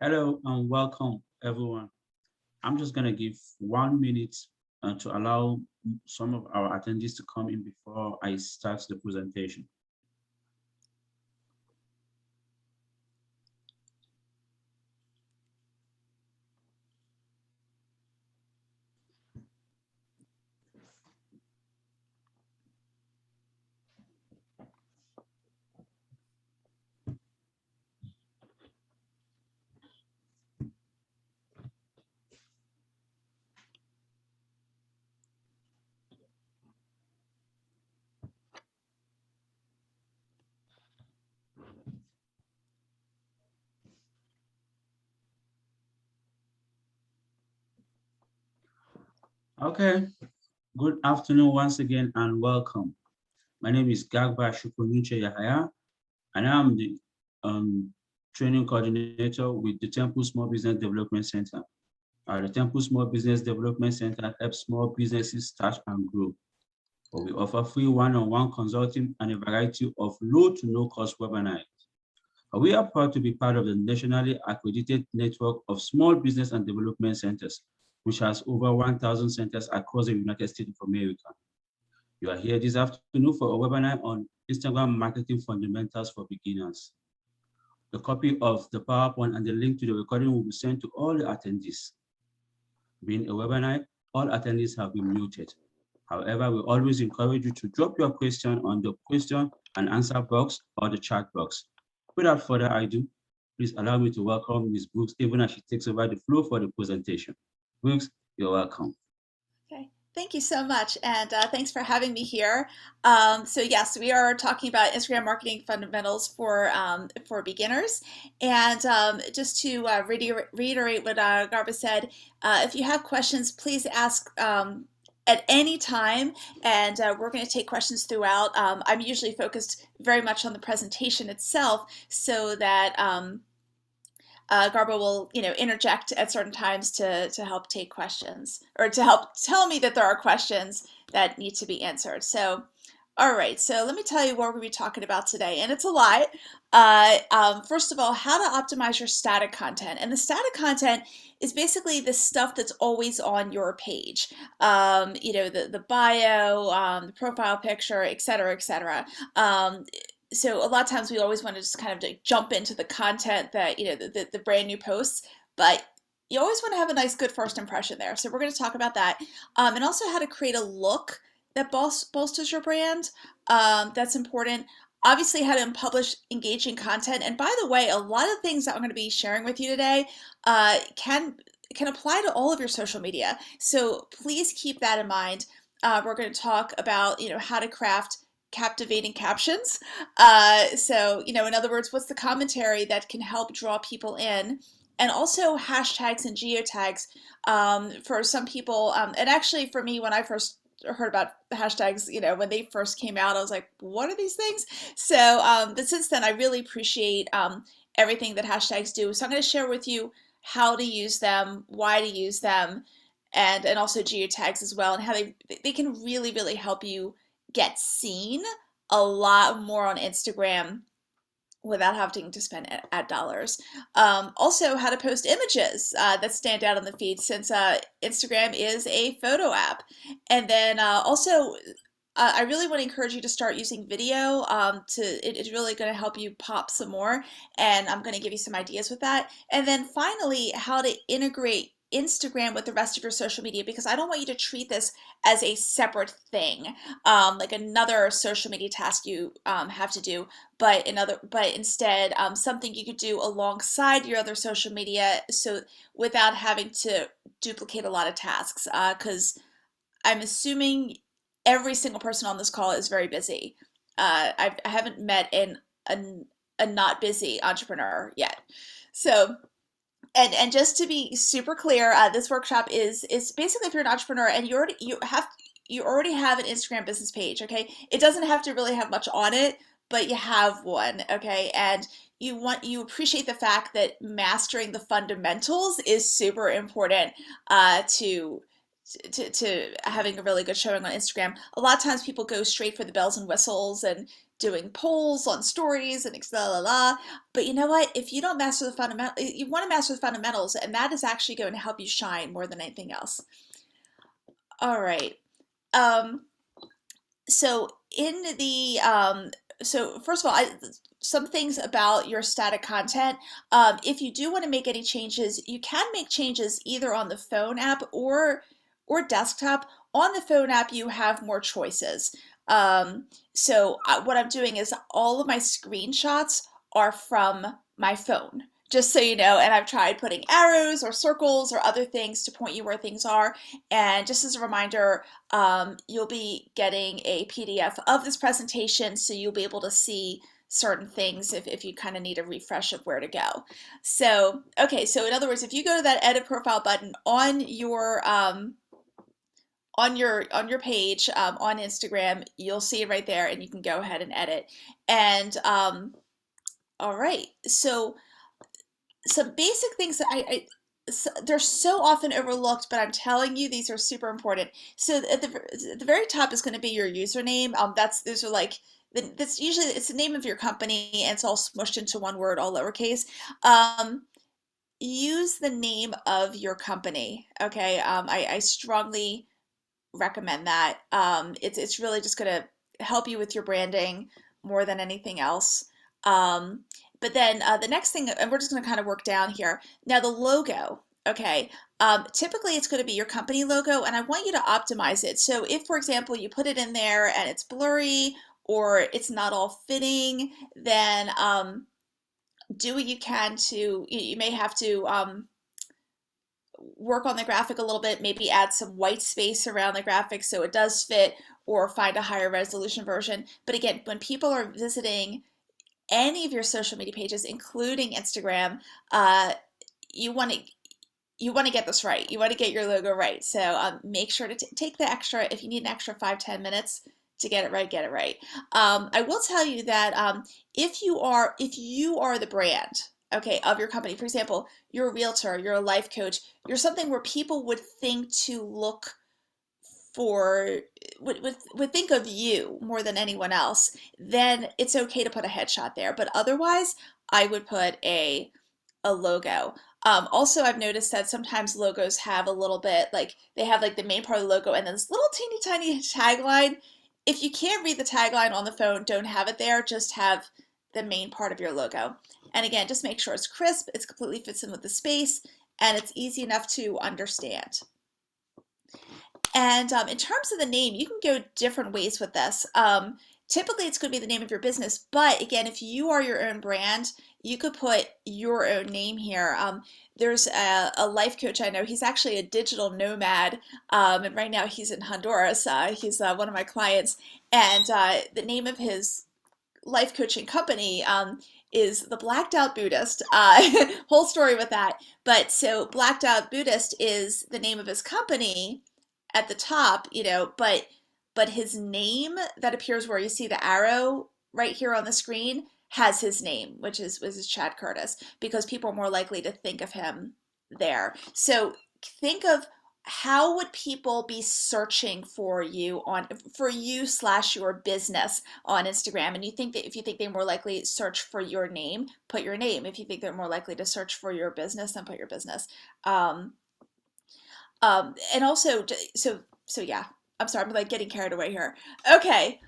Hello and welcome, everyone. I'm just going to give 1 minute to allow some of our attendees to come in before I start the presentation. Okay, good afternoon once again and welcome. My name is Gagba Shukununche Yahaya, and I'm the training coordinator with the Temple Small Business Development Center. The Temple Small Business Development Center helps small businesses start and grow. We offer free one-on-one consulting and a variety of low to no cost webinars. We are proud to be part of the nationally accredited network of small business and development centers, which has over 1,000 centers across the United States of America. You are here this afternoon for a webinar on Instagram marketing fundamentals for beginners. The copy of the PowerPoint and the link to the recording will be sent to all the attendees. Being a webinar, all attendees have been muted. However, we always encourage you to drop your question on the question and answer box or the chat box. Without further ado, please allow me to welcome Ms. Brooks, even as she takes over the floor for the presentation. Brooks, you're welcome. Okay, thank you so much, and thanks for having me here. So yes, we are talking about Instagram marketing fundamentals for beginners, and just to reiterate what Garba said, if you have questions, please ask at any time, and we're going to take questions throughout. I'm usually focused very much on the presentation itself, so that Garba will, interject at certain times to help take questions or to help tell me that there are questions that need to be answered. So, all right. So let me tell you what we'll be talking about today, and it's a lot. First of all, how to optimize your static content, and the static content is basically the stuff that's always on your page. The bio, the profile picture, et cetera, et cetera. So a lot of times we always want to just kind of like jump into the content that, the brand new posts, but you always want to have a nice, good first impression there. So we're going to talk about that, and also how to create a look that bolsters your brand. That's important. Obviously, how to publish engaging content. And by the way, a lot of things that I'm going to be sharing with you today can apply to all of your social media. So please keep that in mind. We're going to talk about, how to craft captivating captions. In other words, what's the commentary that can help draw people in? And also hashtags and geotags for some people. And actually, for me, when I first heard about the hashtags, when they first came out, I was like, what are these things? But since then, I really appreciate everything that hashtags do. So I'm going to share with you how to use them, why to use them, and also geotags as well, and how they can really, really help you get seen a lot more on Instagram without having to spend ad dollars. Also, how to post images that stand out on the feed, since Instagram is a photo app. And then I really want to encourage you to start using video. It's really going to help you pop some more, and I'm going to give you some ideas with that. And then finally, how to integrate Instagram with the rest of your social media, because I don't want you to treat this as a separate thing, like another social media task you have to do, but instead something you could do alongside your other social media, so without having to duplicate a lot of tasks. Because I'm assuming every single person on this call is very busy. I haven't met a not busy entrepreneur yet. So, and just to be super clear, this workshop is basically if you're an entrepreneur and you already have an Instagram business page. Okay, it doesn't have to really have much on it, but you have one. Okay, and you appreciate the fact that mastering the fundamentals is super important to having a really good showing on Instagram. A lot of times people go straight for the bells and whistles and doing polls on stories and la la la. But you know what? If you don't master the fundamentals, you want to master the fundamentals, and that is actually going to help you shine more than anything else. All right. Um, so in the so first of all, some things about your static content. If you do want to make any changes, you can make changes either on the phone app or desktop. On the phone app, you have more choices. What I'm doing is all of my screenshots are from my phone, just so you know, and I've tried putting arrows or circles or other things to point you where things are. And just as a reminder, you'll be getting a PDF of this presentation, so you'll be able to see certain things if you kind of need a refresh of where to go. So, okay, so in other words, if you go to that edit profile button on your page on Instagram, you'll see it right there, and you can go ahead and edit. And all right, so some basic things that they're so often overlooked, but I'm telling you, these are super important. So at the very top is going to be your username. Those are like that's usually it's the name of your company, and it's all smushed into one word, all lowercase. Use the name of your company. Okay, I strongly recommend that. It's really just going to help you with your branding more than anything else. But then the next thing, and we're just going to kind of work down here. Now the logo, okay. Typically it's going to be your company logo, and I want you to optimize it. So if, for example, you put it in there and it's blurry or it's not all fitting, then do what you can to, you may have to work on the graphic a little bit, maybe add some white space around the graphic so it does fit, or find a higher resolution version. But again, when people are visiting any of your social media pages, including Instagram, you want to get this right. You want to get your logo right. So make sure to take the extra, if you need an extra 5-10 minutes to get it right, get it right. I will tell you that if you are the brand, okay, of your company, for example, you're a realtor, you're a life coach, you're something where people would think to look for would think of you more than anyone else, then it's okay to put a headshot there. But otherwise, I would put a logo. Also, I've noticed that sometimes logos have a little bit, like they have like the main part of the logo and then this little teeny tiny tagline. If you can't read the tagline on the phone, don't have it there. Just have the main part of your logo. And again, just make sure it's crisp, it completely fits in with the space, and it's easy enough to understand. And in terms of the name, you can go different ways with this. Typically, it's going to be the name of your business, but again, if you are your own brand, you could put your own name here. There's a life coach I know. He's actually a digital nomad, and right now he's in Honduras. He's one of my clients, and the name of his life coaching company is the Blacked Out Buddhist. Whole story with that. But so Blacked Out Buddhist is the name of his company at the top, but his name that appears where you see the arrow right here on the screen has his name, which is Chad Curtis, because people are more likely to think of him there. So think of how would people be searching for you / your business on Instagram? And you think that if you think they're more likely to search for your name, put your name. If you think they're more likely to search for your business, then put your business. And also, so yeah, I'm sorry, I'm like getting carried away here. Okay,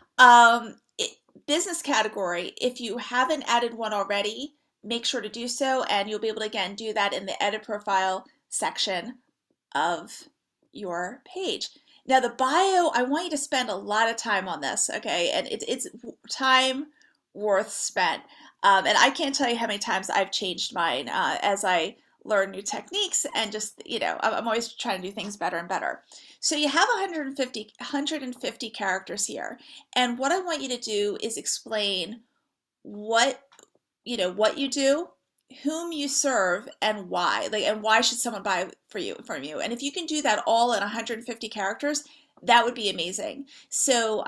business category. If you haven't added one already, make sure to do so, and you'll be able to again do that in the edit profile section of your page. Now the bio, I want you to spend a lot of time on this, okay? And it's time worth spent. And I can't tell you how many times I've changed mine as I learn new techniques, and just, I'm always trying to do things better and better. So you have 150 characters here. And what I want you to do is explain what you do, whom you serve, and why. And why should someone buy from you? And if you can do that all in 150 characters, that would be amazing. So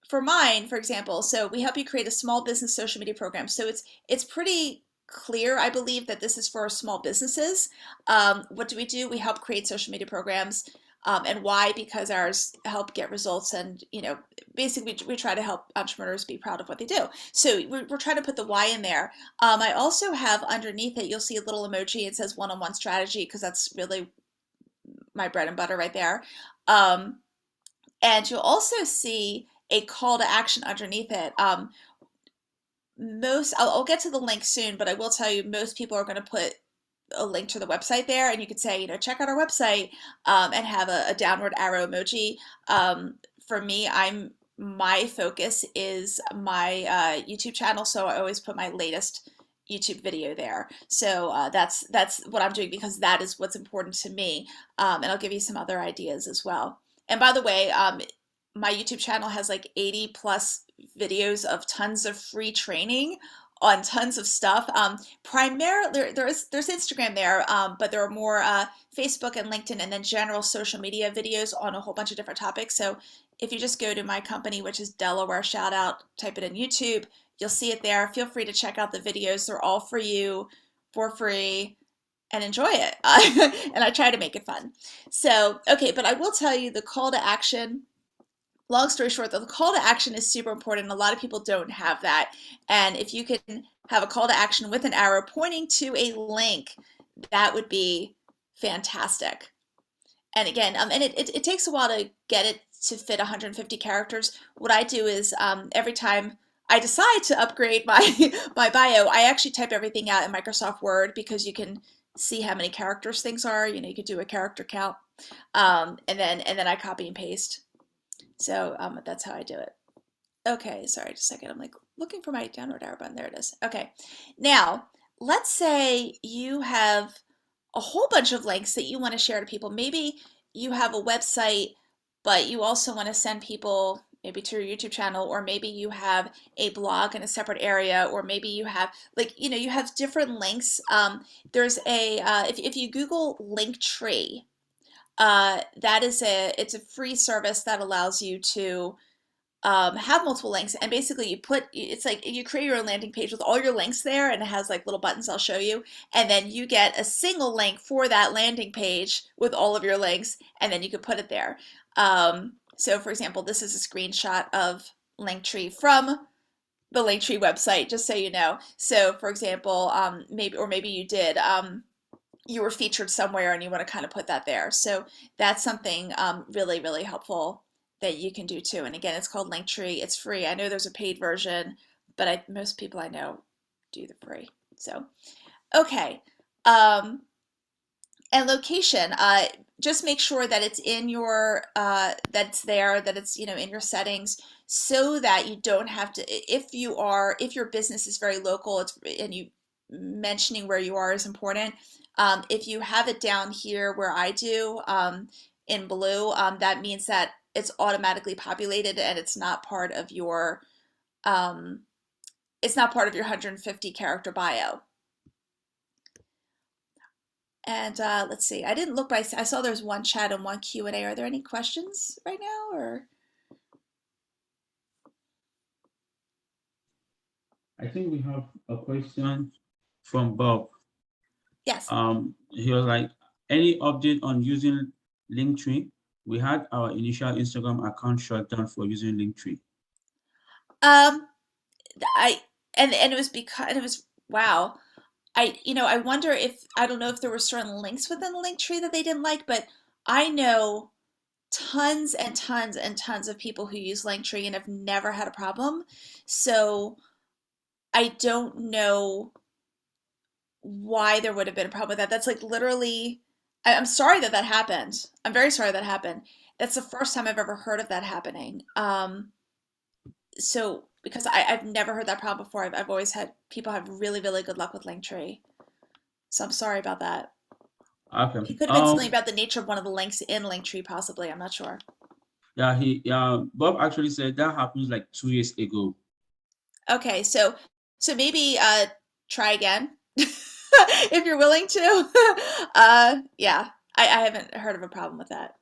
for mine, for example, so we help you create a small business social media program. So it's pretty clear, I believe, that this is for small businesses. What do? We help create social media programs. And why? Because ours help get results, and basically we try to help entrepreneurs be proud of what they do. So we're trying to put the why in there. I also have underneath it, you'll see a little emoji. It says one-on-one strategy, because that's really my bread and butter right there. And you'll also see a call to action underneath it. I'll get to the link soon, but I will tell you, most people are going to put a link to the website there, and you could say, check out our website, and have a downward arrow emoji. For me, my focus is my YouTube channel, so I always put my latest YouTube video there. So that's what I'm doing, because that is what's important to me. And I'll give you some other ideas as well. And by the way, my YouTube channel has like 80 plus videos of tons of free training on tons of stuff. Primarily, there's Instagram there, but there are more Facebook and LinkedIn, and then general social media videos on a whole bunch of different topics. So if you just go to my company, which is Delaware Shout Out, type it in YouTube, you'll see it there. Feel free to check out the videos. They're all for you, for free, and enjoy it. And I try to make it fun. So, okay, but I will tell you the call to action. Long story short, the call to action is super important. A lot of people don't have that. And if you can have a call to action with an arrow pointing to a link, that would be fantastic. And again, and it takes a while to get it to fit 150 characters. What I do is every time I decide to upgrade my my bio, I actually type everything out in Microsoft Word, because you can see how many characters things are. You could do a character count, and then I copy and paste. So that's how I do it. Okay, sorry, just a second. I'm like looking for my downward arrow button. There it is. Okay, now let's say you have a whole bunch of links that you want to share to people. Maybe you have a website, but you also want to send people maybe to your YouTube channel, or maybe you have a blog in a separate area, or maybe you have you have different links. There's a if you Google Linktree, it's a free service that allows you to have multiple links, and basically it's like you create your own landing page with all your links there, and it has like little buttons I'll show you, and then you get a single link for that landing page with all of your links, and then you can put it there. So for example, this is a screenshot of Linktree from the Linktree website, just so you know. So for example, maybe you did you were featured somewhere and you want to kind of put that there. So that's something really, really helpful that you can do too. And again, it's called Linktree. It's free. I know there's a paid version, but most people I know do the free. So, okay. And location, just make sure that it's in your, that's there, that it's, in your settings, so that you don't have to, if your business is very local, and you mentioning where you are is important. If you have it down here where I do, in blue, that means that it's automatically populated, and it's not part of your 150 character bio. And let's see, I didn't look I saw there's one chat and one Q&A. Are there any questions right now, or? I think we have a question from Bob. Yes. He was like, any update on using Linktree? We had our initial Instagram account shut down for using Linktree. And it was wow. I wonder if, I don't know if there were certain links within the Linktree that they didn't like, but I know tons and tons and tons of people who use Linktree and have never had a problem. So I don't know why there would have been a problem with that. That's like literally, I'm sorry that happened. I'm very sorry that happened. That's the first time I've ever heard of that happening. So because I've never heard that problem before. I've always had people have really, really good luck with Linktree. So I'm sorry about that. Okay. It could have been something about the nature of one of the links in Linktree, possibly. I'm not sure. Yeah, Bob actually said that happens like 2 years ago. Okay, so maybe try again if you're willing to. Yeah, I haven't heard of a problem with that.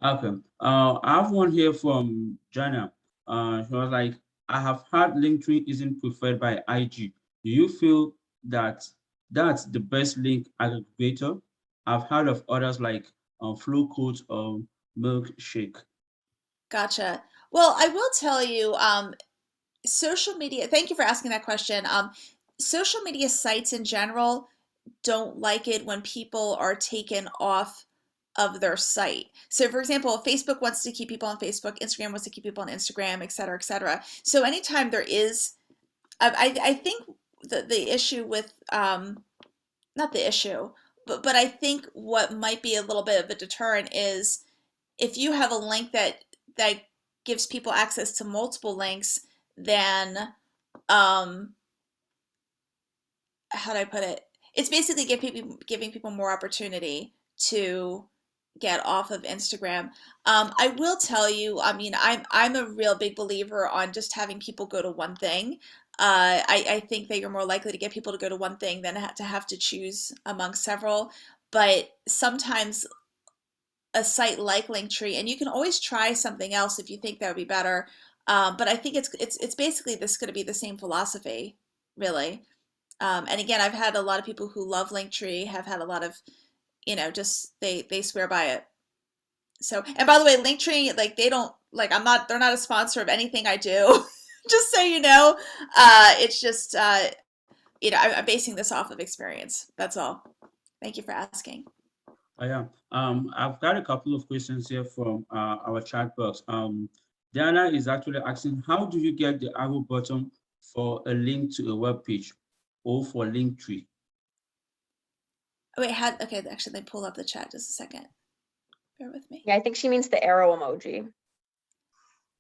Okay. I have one here from Jana. She was like, I have heard Linktree isn't preferred by IG. Do you feel that that's the best link aggregator? I've heard of others like flow quote or milkshake. Gotcha. Well, I will tell you, social media, thank you for asking that question. Social media sites in general don't like it when people are taken off of their site. So for example, Facebook wants to keep people on Facebook, Instagram wants to keep people on Instagram, et cetera, et cetera. So anytime there is, I think the issue with, not the issue, but I think what might be a little bit of a deterrent is if you have a link that gives people access to multiple links, then um, how do I put it? It's basically giving people more opportunity to get off of Instagram. I will tell you, I mean, I'm a real big believer on just having people go to one thing. I think that you're more likely to get people to go to one thing than to have to choose among several. But sometimes a site like Linktree, and you can always try something else if you think that would be better. But I think it's basically this going to be the same philosophy, really. And again, I've had a lot of people who love Linktree, have had a lot of, just they swear by it. So, and by the way, Linktree, like they don't like they're not a sponsor of anything I do. Just so you know, it's just I'm basing this off of experience. That's all. Thank you for asking. Oh, yeah. I've got a couple of questions here from our chat box. Diana is actually asking, how do you get the arrow button for a link to a web page or for Linktree? Oh, wait, had okay. Actually, let me pull up the chat just a second. Bear with me. Yeah, I think she means the arrow emoji.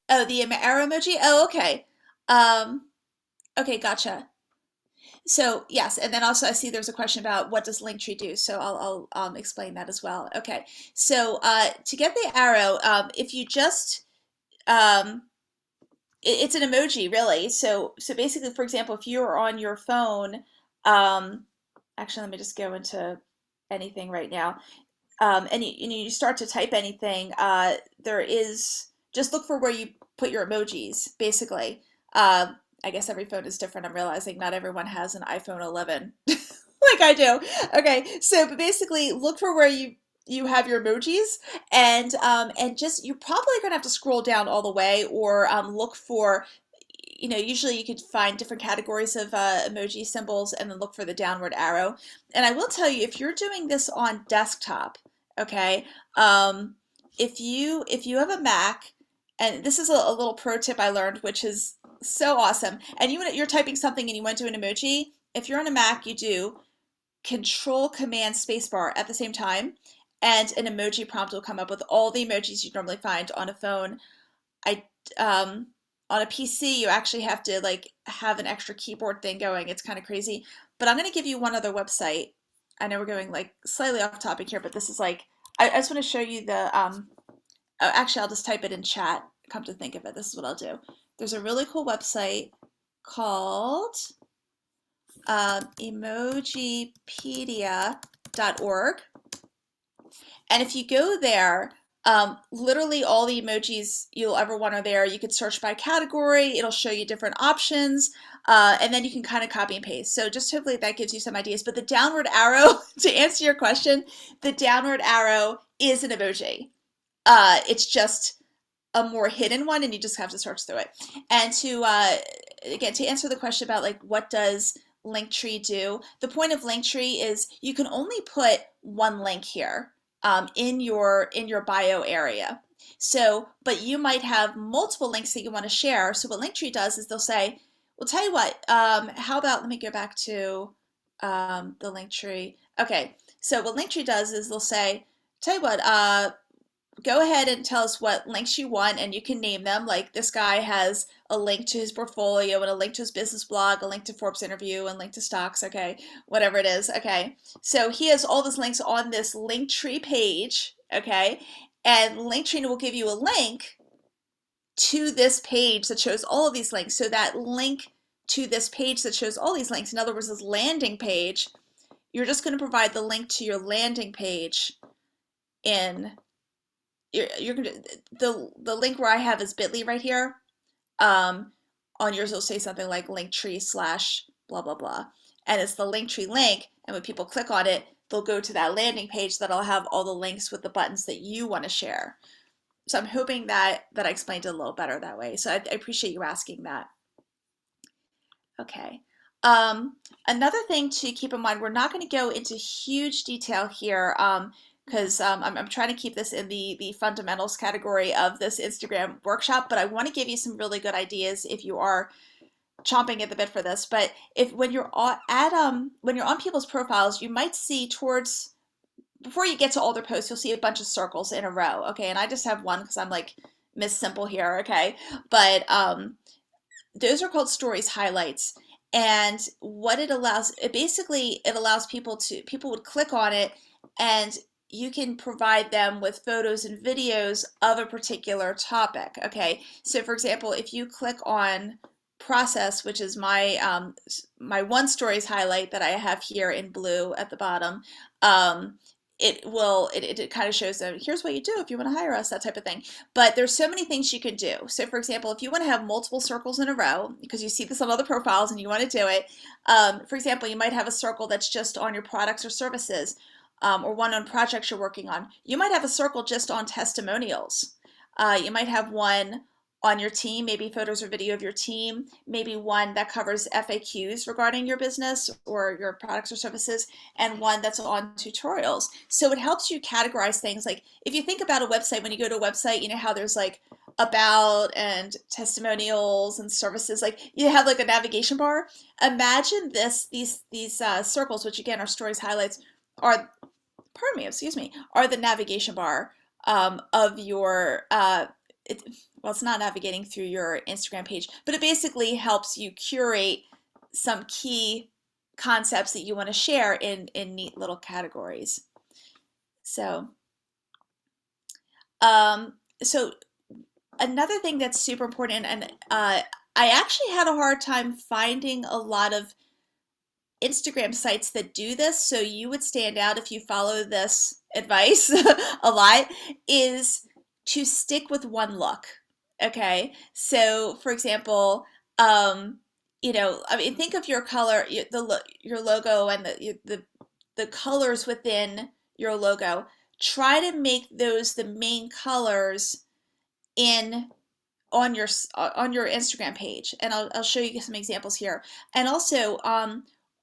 Oh, the arrow emoji. Oh, okay. Um, okay, gotcha. So yes, and then also I see there's a question about what does Linktree do. So I'll explain that as well. Okay, so to get the arrow, if you just um, it's an emoji really. So basically, for example, if you are on your phone, um, actually let me just go into anything right now, and you start to type anything, there is just look for where you put your emojis, basically. I guess every phone is different. I'm realizing not everyone has an iPhone 11 like I do. Okay, so but basically, look for where you have your emojis, and just you're probably gonna have to scroll down all the way, or look for usually you could find different categories of emoji symbols and then look for the downward arrow. And I will tell you, if you're doing this on desktop, okay, um, if you have a Mac, and this is a little pro tip I learned, which is so awesome. And you're typing something and you went to an emoji. If you're on a Mac, you do Control Command Spacebar at the same time, and an emoji prompt will come up with all the emojis you normally find on a phone. I on a PC, you actually have to like have an extra keyboard thing going. It's kind of crazy. But I'm going to give you one other website. I know we're going like slightly off topic here, but this is like I just want to show you the oh, actually I'll just type it in chat. Come to think of it, this is what I'll do. There's a really cool website called emojipedia.org. And if you go there, literally all the emojis you'll ever want are there. You could search by category. It'll show you different options. And then you can kind of copy and paste. So just hopefully that gives you some ideas. But the downward arrow, to answer your question, the downward arrow is an emoji. It's just a more hidden one, and you just have to search through it. And to again, to answer the question about like what does Linktree do, the point of Linktree is you can only put one link here in your bio area. So, but you might have multiple links that you want to share. So what Linktree does is they'll say, "Well, tell you what. How about let me go back to the Linktree. Okay, so what Linktree does is they'll say, tell you what. Go ahead and tell us what links you want, and you can name them. Like this guy has a link to his portfolio and a link to his business blog, a link to Forbes interview, and link to stocks. Okay, whatever it is. Okay, so he has all those links on this Linktree page. Okay, and Linktree will give you a link to this page that shows all of these links. So that link to this page that shows all these links, in other words, this landing page, you're just going to provide the link to your landing page in you're gonna the link where I have is bit.ly right here. Um, on yours it'll say something like Linktree slash blah blah blah. and it's the Linktree link. And when people click on it, they'll go to that landing page that'll have all the links with the buttons that you want to share. So I'm hoping that I explained it a little better that way. So I appreciate you asking that. Okay. Another thing to keep in mind, we're not going to go into huge detail here because I'm trying to keep this in the fundamentals category of this Instagram workshop, but I want to give you some really good ideas if you are chomping at the bit for this. But when you're on people's profiles, you might see before you get to all their posts, you'll see a bunch of circles in a row. Okay, and I just have one because I'm like Miss Simple here. Okay, but those are called stories highlights. And what it allows, it allows people would click on it, and you can provide them with photos and videos of a particular topic. Okay, so for example, if you click on process, which is my my one stories highlight that I have here in blue at the bottom, it kind of shows them, here's what you do if you want to hire us, that type of thing. But there's so many things you can do. So for example, if you want to have multiple circles in a row, because you see this on other profiles and you want to do it, for example, you might have a circle that's just on your products or services, or one on projects you're working on. You might have a circle just on testimonials. You might have one on your team, maybe photos or video of your team, maybe one that covers FAQs regarding your business or your products or services, and one that's on tutorials. So it helps you categorize things. Like if you think about a website, when you go to a website, you know how there's like about and testimonials and services, like you have like a navigation bar. Imagine these circles, which again are stories highlights, are, pardon me, excuse me, are the navigation bar of your well, it's not navigating through your Instagram page, but it basically helps you curate some key concepts that you want to share in neat little categories. So, so another thing that's super important, and I actually had a hard time finding a lot of Instagram sites that do this, so you would stand out if you follow this advice a lot, is to stick with one look. Okay, so for example, you know, I mean, think of your color, your logo, and the colors within your logo. Try to make those the main colors in on your Instagram page, and I'll show you some examples here. And also,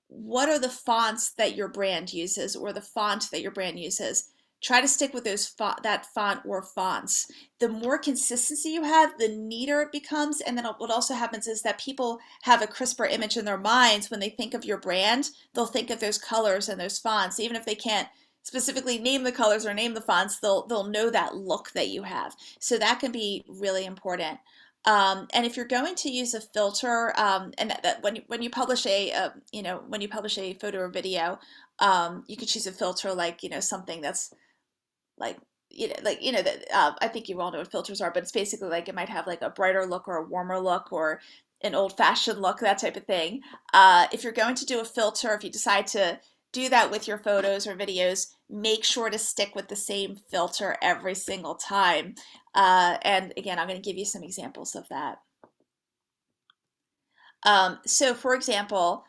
what are the fonts that your brand uses, or the font that your brand uses? Try to stick with that font or fonts. The more consistency you have, the neater it becomes. And then what also happens is that people have a crisper image in their minds when they think of your brand. They'll think of those colors and those fonts, even if they can't specifically name the colors or name the fonts. They'll know that look that you have. So that can be really important. And if you're going to use a filter, and that when you publish when you publish a photo or video, you could choose a filter like something that's like that I think you all know what filters are, but it's basically like it might have like a brighter look or a warmer look or an old-fashioned look, that type of thing. If you're going to do a filter, if you decide to do that with your photos or videos, make sure to stick with the same filter every single time. And again, I'm going to give you some examples of that. So for example,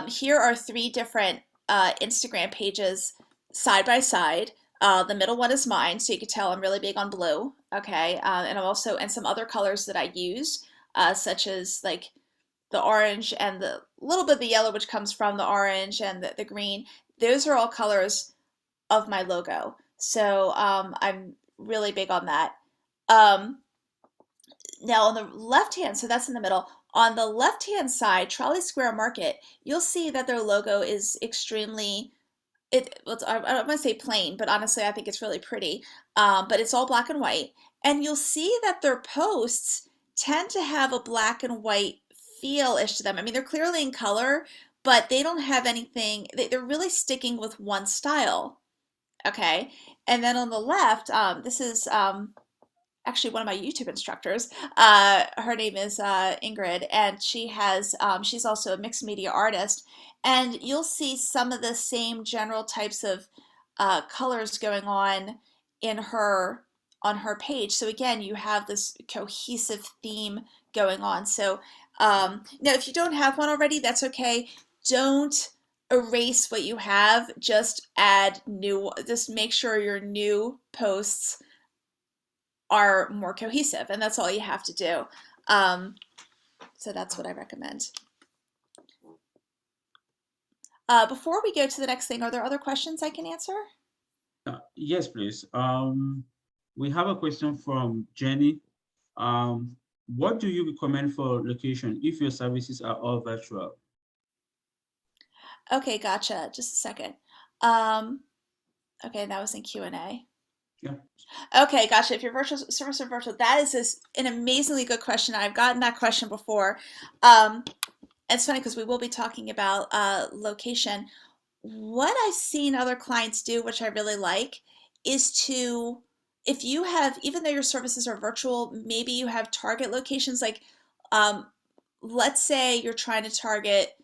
here are 3 different Instagram pages side by side. The middle one is mine, so you can tell I'm really big on blue. Okay, and some other colors that I use, such as like the orange and the little bit of the yellow, which comes from the orange, and the green. Those are all colors of my logo. So I'm really big on that. Now on the left hand, so that's in the middle. On the left hand side, Trolley Square Market, you'll see that their logo is extremely, I don't want to say plain, but honestly, I think it's really pretty. But it's all black and white. And you'll see that their posts tend to have a black and white feel-ish to them. I mean, they're clearly in color, but they don't have anything, they're really sticking with one style. Okay. And then on the left, this is actually one of my YouTube instructors. Her name is Ingrid, and she's also a mixed media artist. And you'll see some of the same general types of colors going on on her page. So again, you have this cohesive theme going on. So now, if you don't have one already, that's okay. don't erase what you have, just add new, just make sure your new posts are more cohesive, and that's all you have to do. So that's what I recommend. Before we go to the next thing, are there other questions I can answer? Yes, please. We have a question from Jenny. What do you recommend for location if your services are all virtual? Okay, gotcha. Just a second. Okay, that was in Q&A. Yeah. Okay, gotcha. If your virtual service are virtual, that is an amazingly good question. I've gotten that question before. It's funny because we will be talking about location. What I've seen other clients do, which I really like, is to, if you have, even though your services are virtual, maybe you have target locations. Like, let's say you're trying to target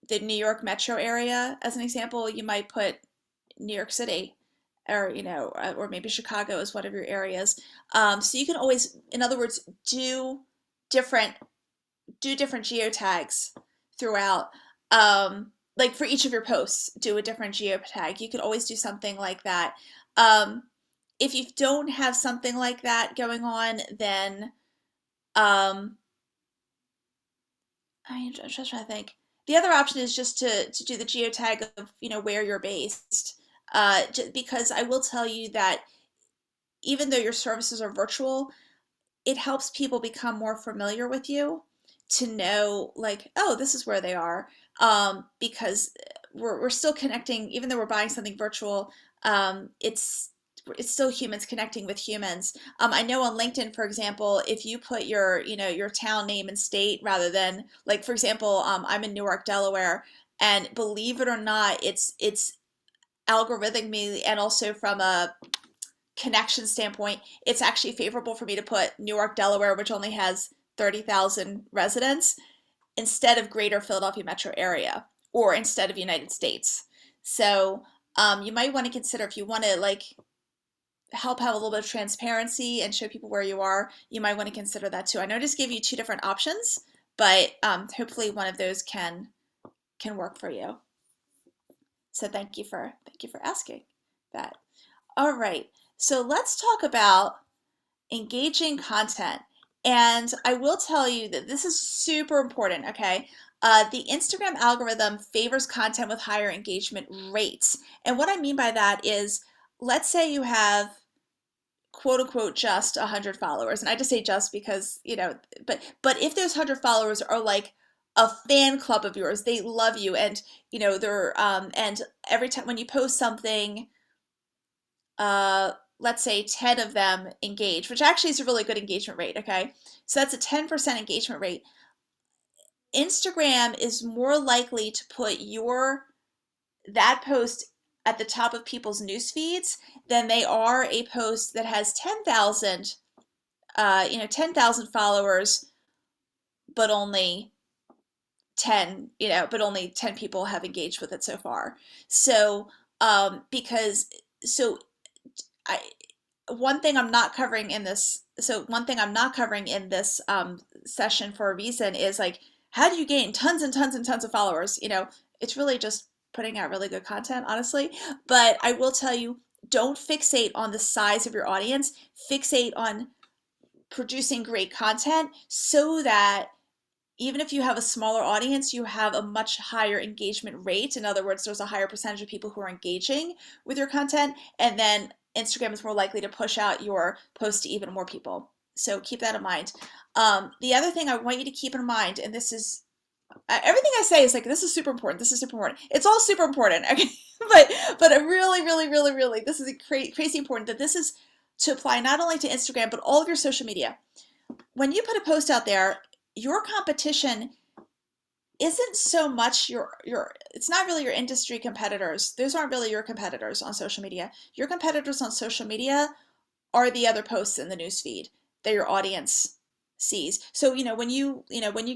the New York metro area as an example. You might put New York City, or or maybe Chicago is one of your areas. So you can always, in other words, do different geotags throughout. Like for each of your posts, do a different geotag. You could always do something like that. If you don't have something like that going on, then I'm just trying to think. The other option is just to do the geotag of where you're based, because I will tell you that even though your services are virtual, it helps people become more familiar with you, to know, like, oh, this is where they are, because we're still connecting. Even though we're buying something virtual, it's still humans connecting with humans. I know on LinkedIn, for example, if you put your town name and state, rather than, like, for example, I'm in Newark, Delaware, and believe it or not, it's algorithmically, and also from a connection standpoint, it's actually favorable for me to put Newark, Delaware, which only has 30,000 residents, instead of greater Philadelphia metro area, or instead of United States. So you might want to consider, if you want to, like, help have a little bit of transparency and show people where you are, you might want to consider that too. I know I just gave you two different options, but hopefully one of those can work for you. So thank you for asking that. All right, so let's talk about engaging content. And I will tell you that this is super important, okay? The Instagram algorithm favors content with higher engagement rates. And what I mean by that is, let's say you have, quote unquote, just 100 followers. And I just say just because, but if those 100 followers are like a fan club of yours, they love you, and, they're, and every time when you post something, let's say 10 of them engage, which actually is a really good engagement rate, okay? So that's a 10% engagement rate. Instagram is more likely to put that post at the top of people's news feeds than they are a post that has 10,000 followers, but only 10 people have engaged with it so far. So because so I one thing I'm not covering in this session, for a reason, is, like, how do you gain tons and tons and tons of followers? It's really just putting out really good content, honestly. But I will tell you, don't fixate on the size of your audience. Fixate on producing great content, so that even if you have a smaller audience, you have a much higher engagement rate. In other words, there's a higher percentage of people who are engaging with your content, and then Instagram is more likely to push out your post to even more people. So keep that in mind. The other thing I want you to keep in mind, and this is, everything I say is like, this is super important, this is super important. It's all super important, okay? but really, really, really, really, this is crazy important, that this is to apply not only to Instagram, but all of your social media. When you put a post out there, your competition isn't so much it's not really your industry competitors. Those aren't really your competitors on social media. Your competitors on social media are the other posts in the newsfeed that your audience sees. So, when you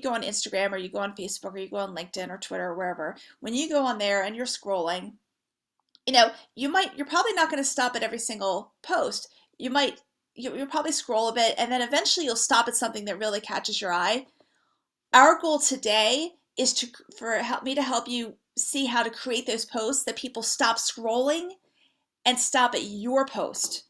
go on Instagram, or you go on Facebook, or you go on LinkedIn or Twitter or wherever, when you go on there and you're scrolling, you're probably not going to stop at every single post. You'll probably scroll a bit, and then eventually you'll stop at something that really catches your eye. Our goal today is help me to help you see how to create those posts that people stop scrolling and stop at your post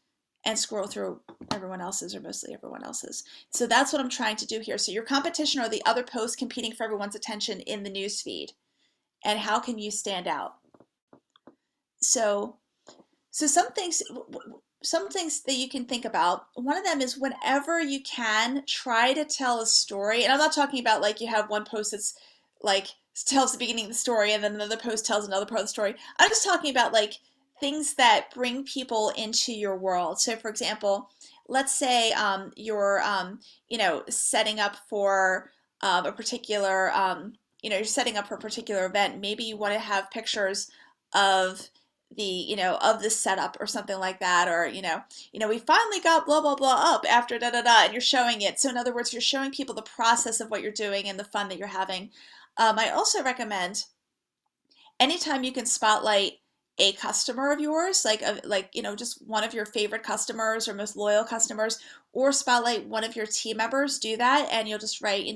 and scroll through everyone else's, or mostly everyone else's. So that's what I'm trying to do here. So your competition are the other posts competing for everyone's attention in the news feed. And how can you stand out? So some things that you can think about. One of them is, whenever you can, try to tell a story. And I'm not talking about like you have one post that's like tells the beginning of the story and then another post tells another part of the story. I'm just talking about like things that bring people into your world. So for example, let's say you're setting up for a particular you're setting up for a particular event. Maybe you want to have pictures of the setup or something like that, or we finally got blah blah blah up after da da da, and you're showing it. So in other words, you're showing people the process of what you're doing and the fun that you're having. I also recommend, anytime you can spotlight a customer of yours, just one of your favorite customers or most loyal customers, or spotlight one of your team members, do that. And you'll just write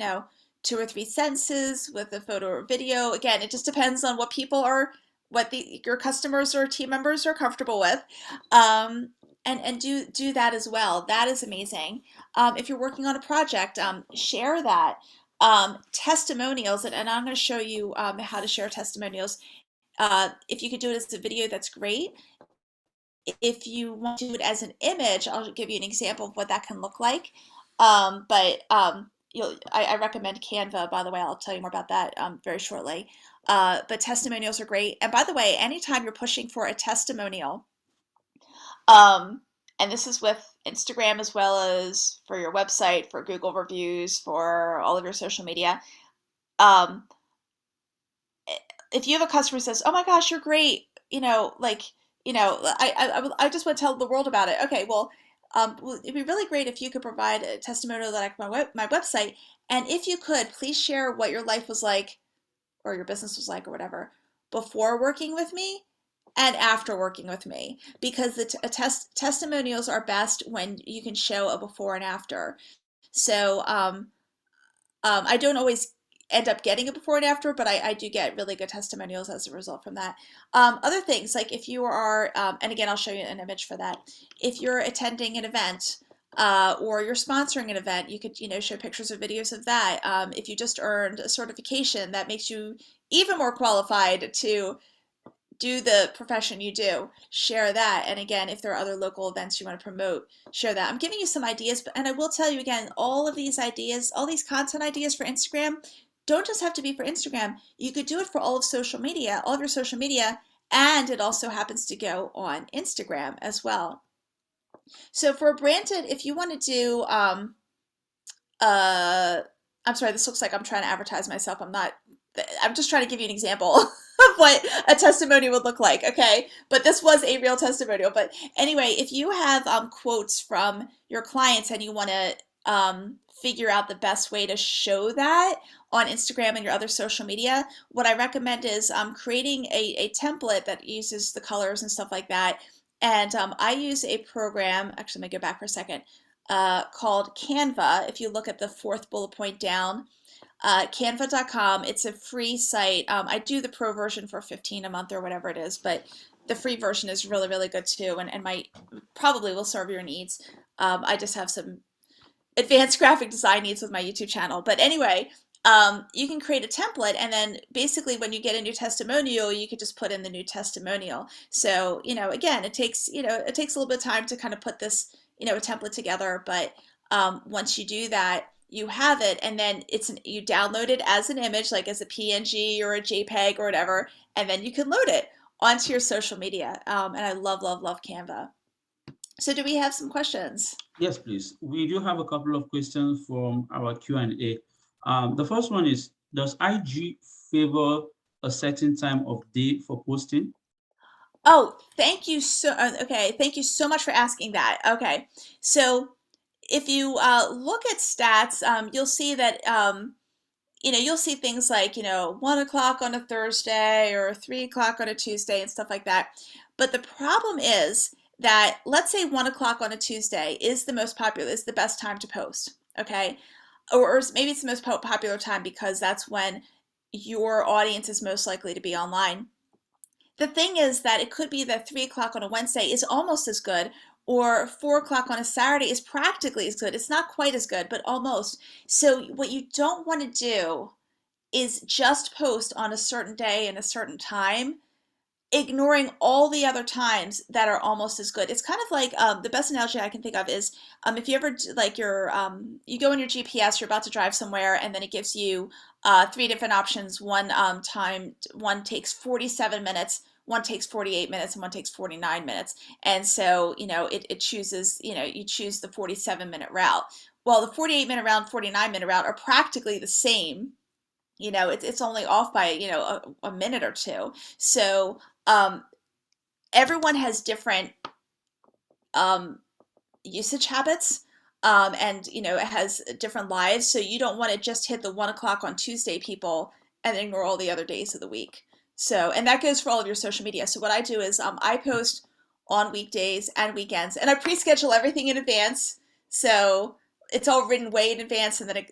2 or 3 sentences with a photo or video. Again, it just depends on what your customers or team members are comfortable with. And do that as well. That is amazing. If you're working on a project, share that. Testimonials, and I'm going to show you how to share testimonials. If you could do it as a video, that's great. If you want to do it as an image, I'll give you an example of what that can look like. I recommend Canva, by the way. I'll tell you more about that very shortly. But testimonials are great. And by the way, anytime you're pushing for a testimonial, and this is with Instagram as well as for your website, for Google reviews, for all of your social media. If you have a customer who says, "Oh my gosh, you're great," I just want to tell the world about it. Okay, well, it'd be really great if you could provide a testimonial like my website, and if you could, please share what your life was like, or your business was like, or whatever, before working with me and after working with me, because the testimonials are best when you can show a before and after. So I don't always end up getting a before and after, but I do get really good testimonials as a result from that. Other things, like if you are, and again, I'll show you an image for that. If you're attending an event, or you're sponsoring an event, you could, show pictures or videos of that. If you just earned a certification, that makes you even more qualified to do the profession you do, share that. And again, if there are other local events you want to promote, share that. I'm giving you some ideas, and I will tell you again, all of these ideas, all these content ideas for Instagram, don't just have to be for Instagram. You could do it for all of social media, all of your social media, and it also happens to go on Instagram as well. So for a branded, if you want to do, I'm sorry, this looks like I'm trying to advertise myself. I'm just trying to give you an example of what a testimonial would look like, okay? But this was a real testimonial. But anyway, if you have quotes from your clients and you want to figure out the best way to show that on Instagram and your other social media, what I recommend is creating a template that uses the colors and stuff like that. And I use a program, actually, let me go back for a second, called Canva. If you look at the 4th bullet point down, canva.com. It's a free site. I do the pro version for $15 a month or whatever it is, but the free version is really, really good too, and probably will serve your needs. I just have some advanced graphic design needs with my YouTube channel. But anyway, you can create a template, and then basically when you get a new testimonial, you could just put in the new testimonial. So, again, it takes a little bit of time to kind of put this, a template together, but once you do that, you have it, and then you download it as an image, like as a PNG or a JPEG or whatever, and then you can load it onto your social media. And I love, love, love Canva. So do we have some questions? Yes, please. We do have a couple of questions from our Q&A. The first one is, does IG favor a certain time of day for posting? Oh, thank you okay, thank you so much for asking that. Okay, so if you look at stats, you'll see that you'll see things like 1 o'clock on a Thursday or 3 o'clock on a Tuesday and stuff like that. But the problem is that, let's say 1 o'clock on a Tuesday is the best time to post. Okay, or maybe it's the most popular time because that's when your audience is most likely to be online. The thing is that it could be that 3 o'clock on a Wednesday is almost as good, or 4 o'clock on a Saturday is practically as good. It's not quite as good, but almost. So what you don't want to do is just post on a certain day and a certain time, ignoring all the other times that are almost as good. It's kind of like the best analogy I can think of is if you ever like you go in your GPS, you're about to drive somewhere, and then it gives you three different options. One takes 47 minutes, one takes 48 minutes, and one takes 49 minutes. And so it chooses, you choose the 47-minute route. Well, the 48-minute route, 49-minute route are practically the same. It's only off by a minute or two. So um, everyone has different usage habits, and it has different lives. So you don't want to just hit the 1 o'clock on Tuesday people and ignore all the other days of the week. So, and that goes for all of your social media. So what I do is I post on weekdays and weekends, and I pre-schedule everything in advance. So it's all written way in advance, and then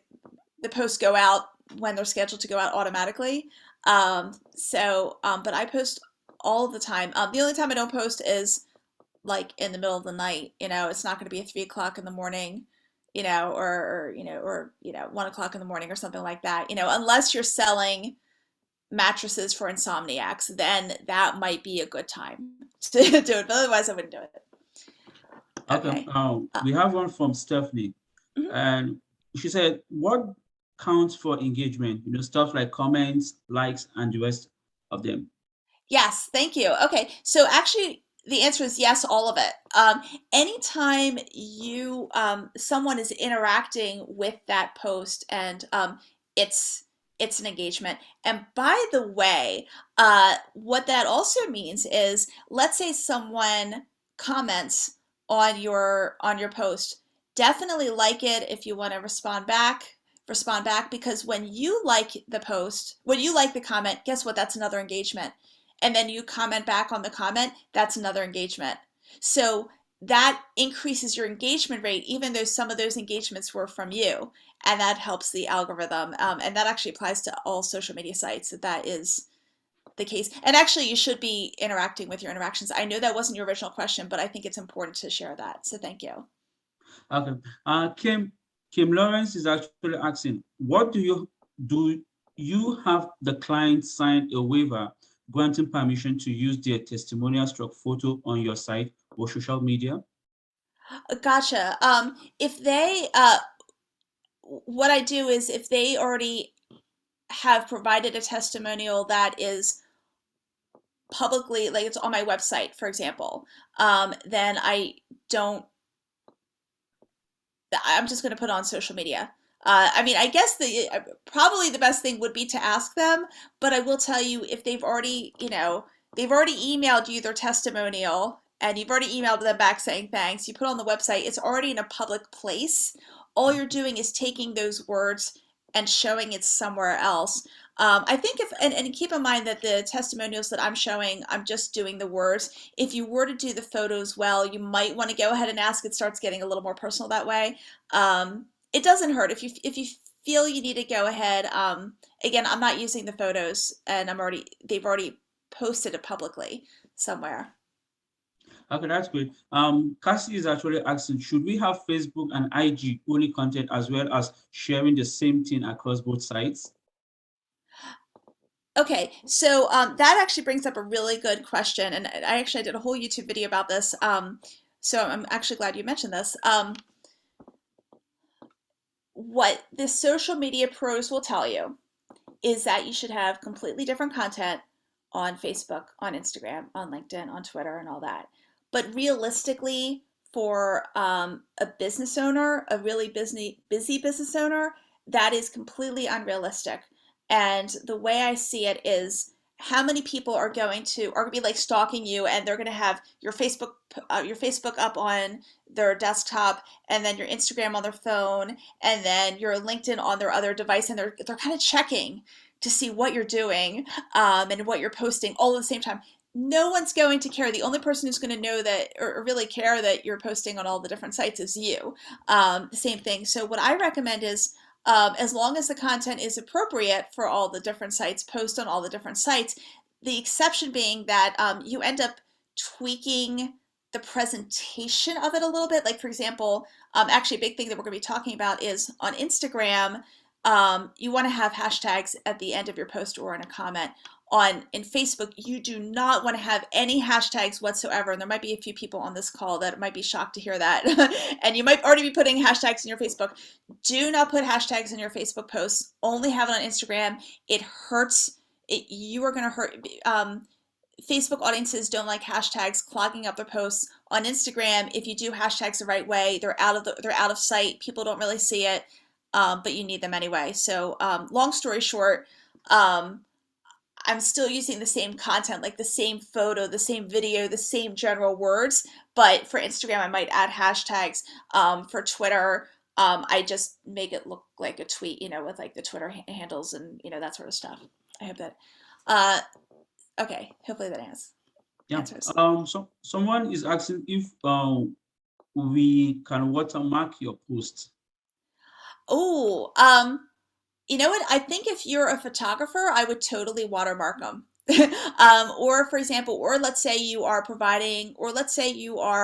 the posts go out when they're scheduled to go out automatically. But I post all the time. The only time I don't post is like in the middle of the night. It's not going to be at 3 o'clock in the morning, or 1 o'clock in the morning or something like that. Unless you're selling mattresses for insomniacs, then that might be a good time to do it. But otherwise, I wouldn't do it. Okay. We have one from Stephanie, Mhm. and she said, "What counts for engagement? Stuff like comments, likes, and the rest of them." Yes, thank you. Okay, so actually, the answer is yes, all of it. Anytime someone is interacting with that post, and it's an engagement. And by the way, what that also means is, let's say someone comments on your post. Definitely like it if you want to respond back, because when you like the comment, guess what? That's another engagement. And then you comment back on the comment, that's another engagement. So that increases your engagement rate, even though some of those engagements were from you. And that helps the algorithm. And that actually applies to all social media sites. That is the case. And actually, you should be interacting with your interactions. I know that wasn't your original question, but I think it's important to share that. So thank you. Okay. Kim Lawrence is actually asking, what do you have the client sign a waiver granting permission to use their testimonial stroke photo on your site or social media? Gotcha. If they, what I do is, if they already have provided a testimonial that is publicly, like it's on my website, for example, then I'm just going to put on social media. I guess probably the best thing would be to ask them, but I will tell you, if they've already emailed you their testimonial, and you've already emailed them back saying thanks, you put on the website, it's already in a public place. All you're doing is taking those words and showing it somewhere else. I think and keep in mind that the testimonials that I'm showing, I'm just doing the words. If you were to do the photos well, you might want to go ahead and ask. It starts getting a little more personal that way. It doesn't hurt if you feel you need to go ahead. Again, I'm not using the photos, and they've already posted it publicly somewhere. Okay, that's great. Cassie is actually asking, should we have Facebook and IG only content as well as sharing the same thing across both sites? Okay, so that actually brings up a really good question, and I actually did a whole YouTube video about this. So I'm actually glad you mentioned this. What the social media pros will tell you is that you should have completely different content on Facebook, on Instagram, on LinkedIn, on Twitter, and all that. But realistically, for a business owner, a really busy business owner, that is completely unrealistic. And the way I see it is, how many people are going to be like stalking you, and they're going to have your Facebook up on their desktop, and then your Instagram on their phone, and then your LinkedIn on their other device, and they're kind of checking to see what you're doing, and what you're posting all at the same time. No one's going to care. The only person who's going to know that, or really care that you're posting on all the different sites, is you. The same thing. So what I recommend is, as long as the content is appropriate for all the different sites, post on all the different sites. The exception being that you end up tweaking the presentation of it a little bit. Like, for example, actually a big thing that we're going to be talking about is on Instagram, you want to have hashtags at the end of your post or in a comment. In Facebook, you do not want to have any hashtags whatsoever. And there might be a few people on this call that might be shocked to hear that. And you might already be putting hashtags in your Facebook. Do not put hashtags in your Facebook posts. Only have it on Instagram. It hurts. You are going to hurt. Facebook audiences don't like hashtags clogging up their posts. On Instagram, if you do hashtags the right way, they're out of sight. People don't really see it, but you need them anyway. So long story short, I'm still using the same content, like the same photo, the same video, the same general words, but for Instagram, I might add hashtags. For Twitter, I just make it look like a tweet, with like the Twitter handles and, that sort of stuff. I hope that, okay, hopefully that answers. So someone is asking if we can watermark your post. Oh, you know what? I think if you're a photographer, I would totally watermark them. Or for example, or let's say you are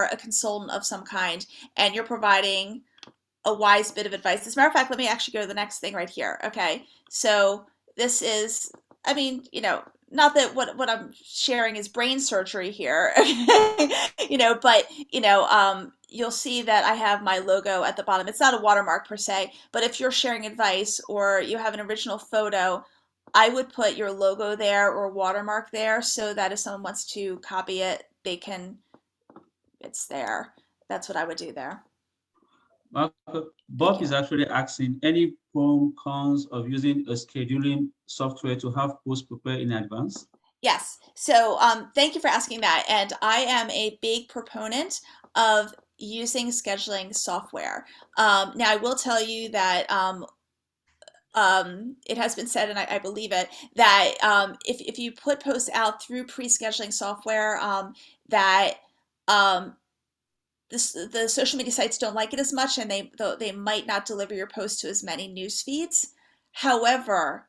a consultant of some kind and you're providing a wise bit of advice. As a matter of fact, let me actually go to the next thing right here. Okay. So this is, not that what I'm sharing is brain surgery here, but you'll see that I have my logo at the bottom. It's not a watermark per se, but if you're sharing advice or you have an original photo, I would put your logo there or watermark there so that if someone wants to copy it, it's there. That's what I would do there. Bob is actually asking any pros and cons of using a scheduling software to have posts prepared in advance. Yes. So thank you for asking that. And I am a big proponent of using scheduling software. Now, I will tell you that it has been said, and I believe it, that if you put posts out through pre-scheduling software, that the social media sites don't like it as much, and they might not deliver your post to as many news feeds. However,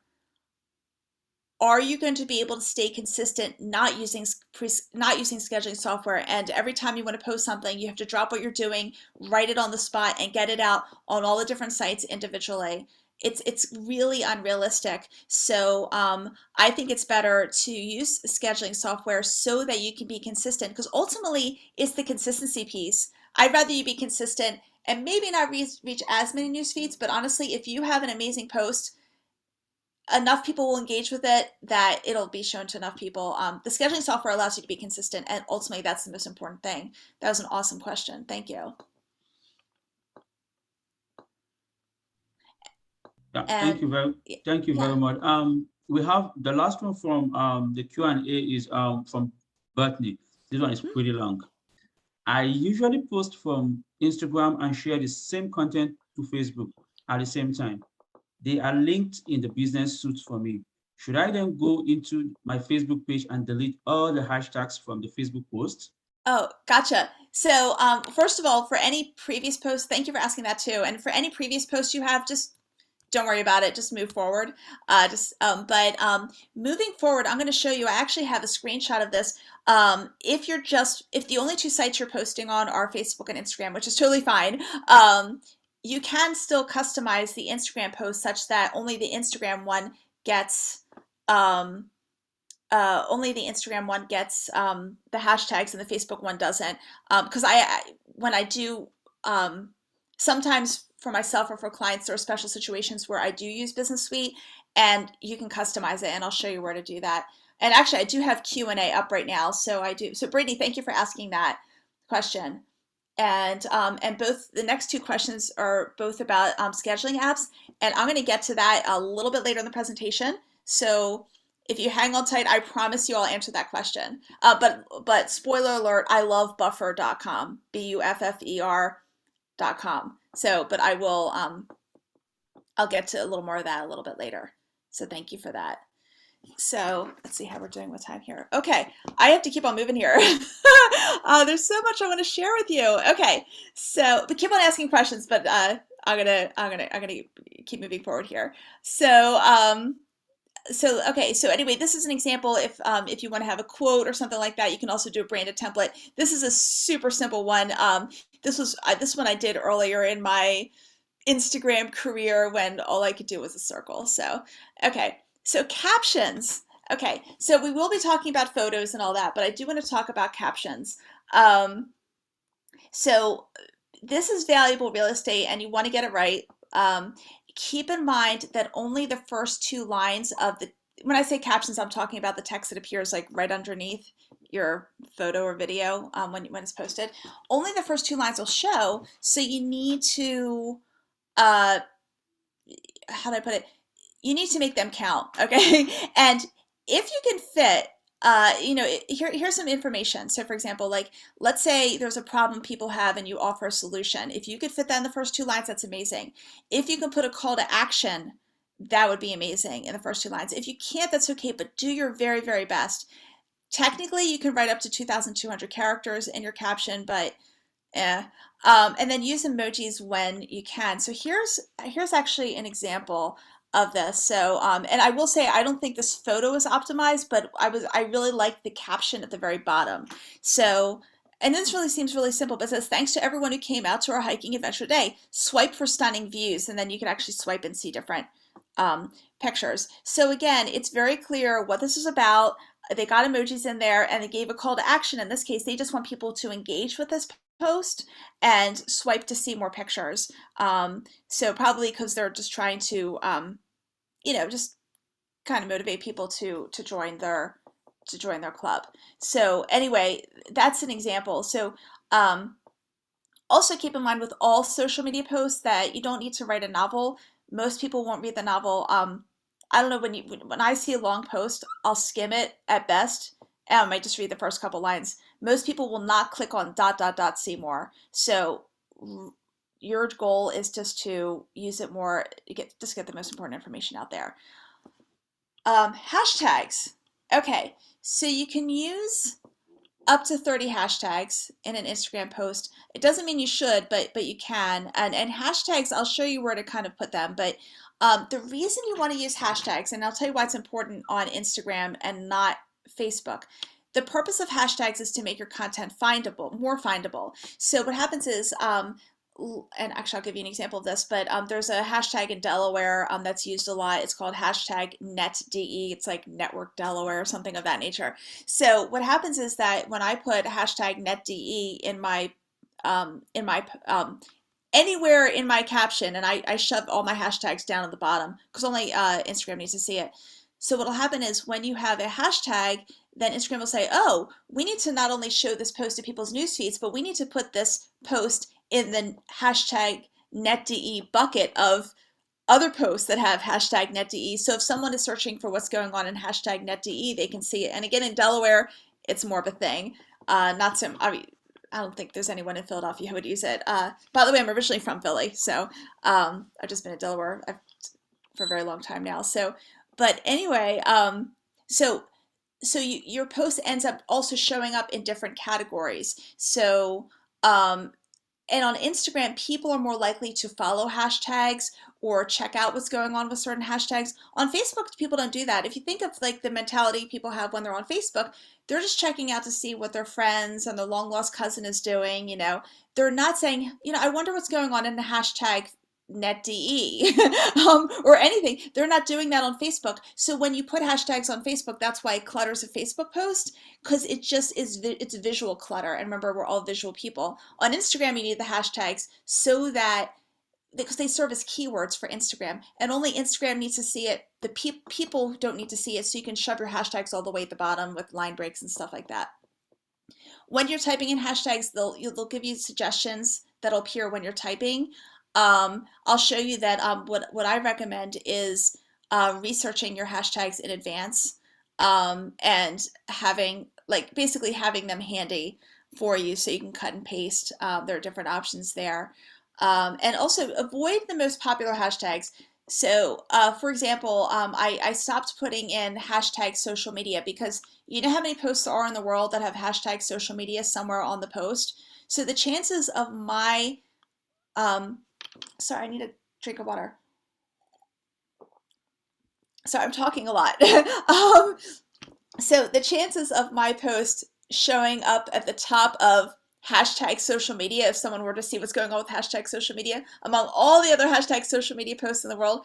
are you going to be able to stay consistent not using scheduling software, and every time you want to post something, you have to drop what you're doing, write it on the spot, and get it out on all the different sites individually? It's really unrealistic. So I think it's better to use scheduling software so that you can be consistent, because ultimately it's the consistency piece. I'd rather you be consistent and maybe not reach as many news feeds, but honestly, if you have an amazing post, enough people will engage with it that it'll be shown to enough people. The scheduling software allows you to be consistent, and ultimately that's the most important thing. That was an awesome question. Thank you. Yeah, thank you very much. We have the last one from the Q&A is from Bethany. This one is pretty long. I usually post from Instagram and share the same content to Facebook at the same time. They are linked in the business suite for me. Should I then go into my Facebook page and delete all the hashtags from the Facebook post? Oh, gotcha. So first of all, for any previous posts, thank you for asking that too. And for any previous posts you have, just don't worry about it. Just move forward. Moving forward, I'm going to show you. I actually have a screenshot of this. If the only two sites you're posting on are Facebook and Instagram, which is totally fine, you can still customize the Instagram post such that only the Instagram one gets the hashtags and the Facebook one doesn't. Because when I do, sometimes for myself or for clients, there are special situations where I do use Business Suite, and you can customize it, and I'll show you where to do that. And actually, I do have Q&A up right now, so I do. So Brittany, thank you for asking that question. And both the next two questions are both about scheduling apps, and I'm going to get to that a little bit later in the presentation. So if you hang on tight, I promise you I'll answer that question. But spoiler alert, I love buffer.com, buffer.com. So, but I will, I'll get to a little more of that a little bit later. So thank you for that. So let's see how we're doing with time here. Okay, I have to keep on moving here. There's so much I want to share with you. Okay, so but keep on asking questions, but I'm gonna keep moving forward here. So okay, so anyway, this is an example. If you want to have a quote or something like that, you can also do a branded template. This is a super simple one. This one I did earlier in my Instagram career when all I could do was a circle. So okay, so captions. Okay, so we will be talking about photos and all that, but I do want to talk about captions. So this is valuable real estate and you want to get it right. Keep in mind that only the first two lines of when I say captions, I'm talking about the text that appears like right underneath your photo or video when it's posted. Only the first two lines will show, so you need to, how do I put it? You need to make them count, okay? And if you can fit, here's some information. So for example, like, let's say there's a problem people have and you offer a solution. If you could fit that in the first two lines, that's amazing. If you can put a call to action, that would be amazing in the first two lines. If you can't, that's okay, but do your very, very best. Technically, you can write up to 2,200 characters in your caption, but and then use emojis when you can. So here's actually an example of this. So and I will say I don't think this photo is optimized, but I really like the caption at the very bottom. So, and this really seems really simple, but it says, thanks to everyone who came out to our hiking adventure day. Swipe for stunning views, and then you can actually swipe and see different pictures. So again, it's very clear what this is about. They got emojis in there and they gave a call to action. In this case, they just want people to engage with this post and swipe to see more pictures. So probably because they're just trying to, just kind of motivate people to join their club. So anyway, that's an example. So also keep in mind with all social media posts that you don't need to write a novel. Most people won't read the novel. I don't know, when I see a long post, I'll skim it at best. And I might just read the first couple lines. Most people will not click on ... see more. So your goal is just to use it more, just get the most important information out there. Hashtags. Okay, so you can use up to 30 hashtags in an Instagram post. It doesn't mean you should, but you can. And hashtags, I'll show you where to kind of put them. But the reason you want to use hashtags, and I'll tell you why it's important on Instagram and not Facebook. The purpose of hashtags is to make your content findable, more findable. So what happens is, and actually I'll give you an example of this, but there's a hashtag in Delaware that's used a lot. It's called hashtag NetDE. It's like Network Delaware or something of that nature. So what happens is that when I put hashtag NetDE in my anywhere in my caption, and I shove all my hashtags down at the bottom because only Instagram needs to see it. So what'll happen is when you have a hashtag, then Instagram will say, oh, we need to not only show this post to people's news feeds, but we need to put this post in the hashtag NetDE bucket of other posts that have hashtag NetDE. So if someone is searching for what's going on in hashtag NetDE, they can see it. And again, in Delaware, it's more of a thing. Not so, I don't think there's anyone in Philadelphia who would use it. By the way, I'm originally from Philly, so I've just been in Delaware for a very long time now. So, but anyway, so your post ends up also showing up in different categories. So, and on Instagram, people are more likely to follow hashtags or check out what's going on with certain hashtags. On Facebook, people don't do that. If you think of like the mentality people have when they're on Facebook, they're just checking out to see what their friends and their long lost cousin is doing. They're not saying, I wonder what's going on in the hashtag NetDE or anything. They're not doing that on Facebook. So when you put hashtags on Facebook, that's why it clutters a Facebook post, because it just is, it's visual clutter. And remember, we're all visual people. On Instagram, you need the hashtags so that, because they serve as keywords for Instagram, and only Instagram needs to see it. The people don't need to see it, so you can shove your hashtags all the way at the bottom with line breaks and stuff like that. When you're typing in hashtags, they'll give you suggestions that'll appear when you're typing. I'll show you that what I recommend is researching your hashtags in advance and basically having them handy for you so you can cut and paste. There are different options there. And also avoid the most popular hashtags. So for example, I stopped putting in hashtag social media because you know how many posts there are in the world that have hashtag social media somewhere on the post. So the chances of my Sorry, I need a drink of water. Sorry, I'm talking a lot. So the chances of my post showing up at the top of hashtag social media, if someone were to see what's going on with hashtag social media among all the other hashtag social media posts in the world,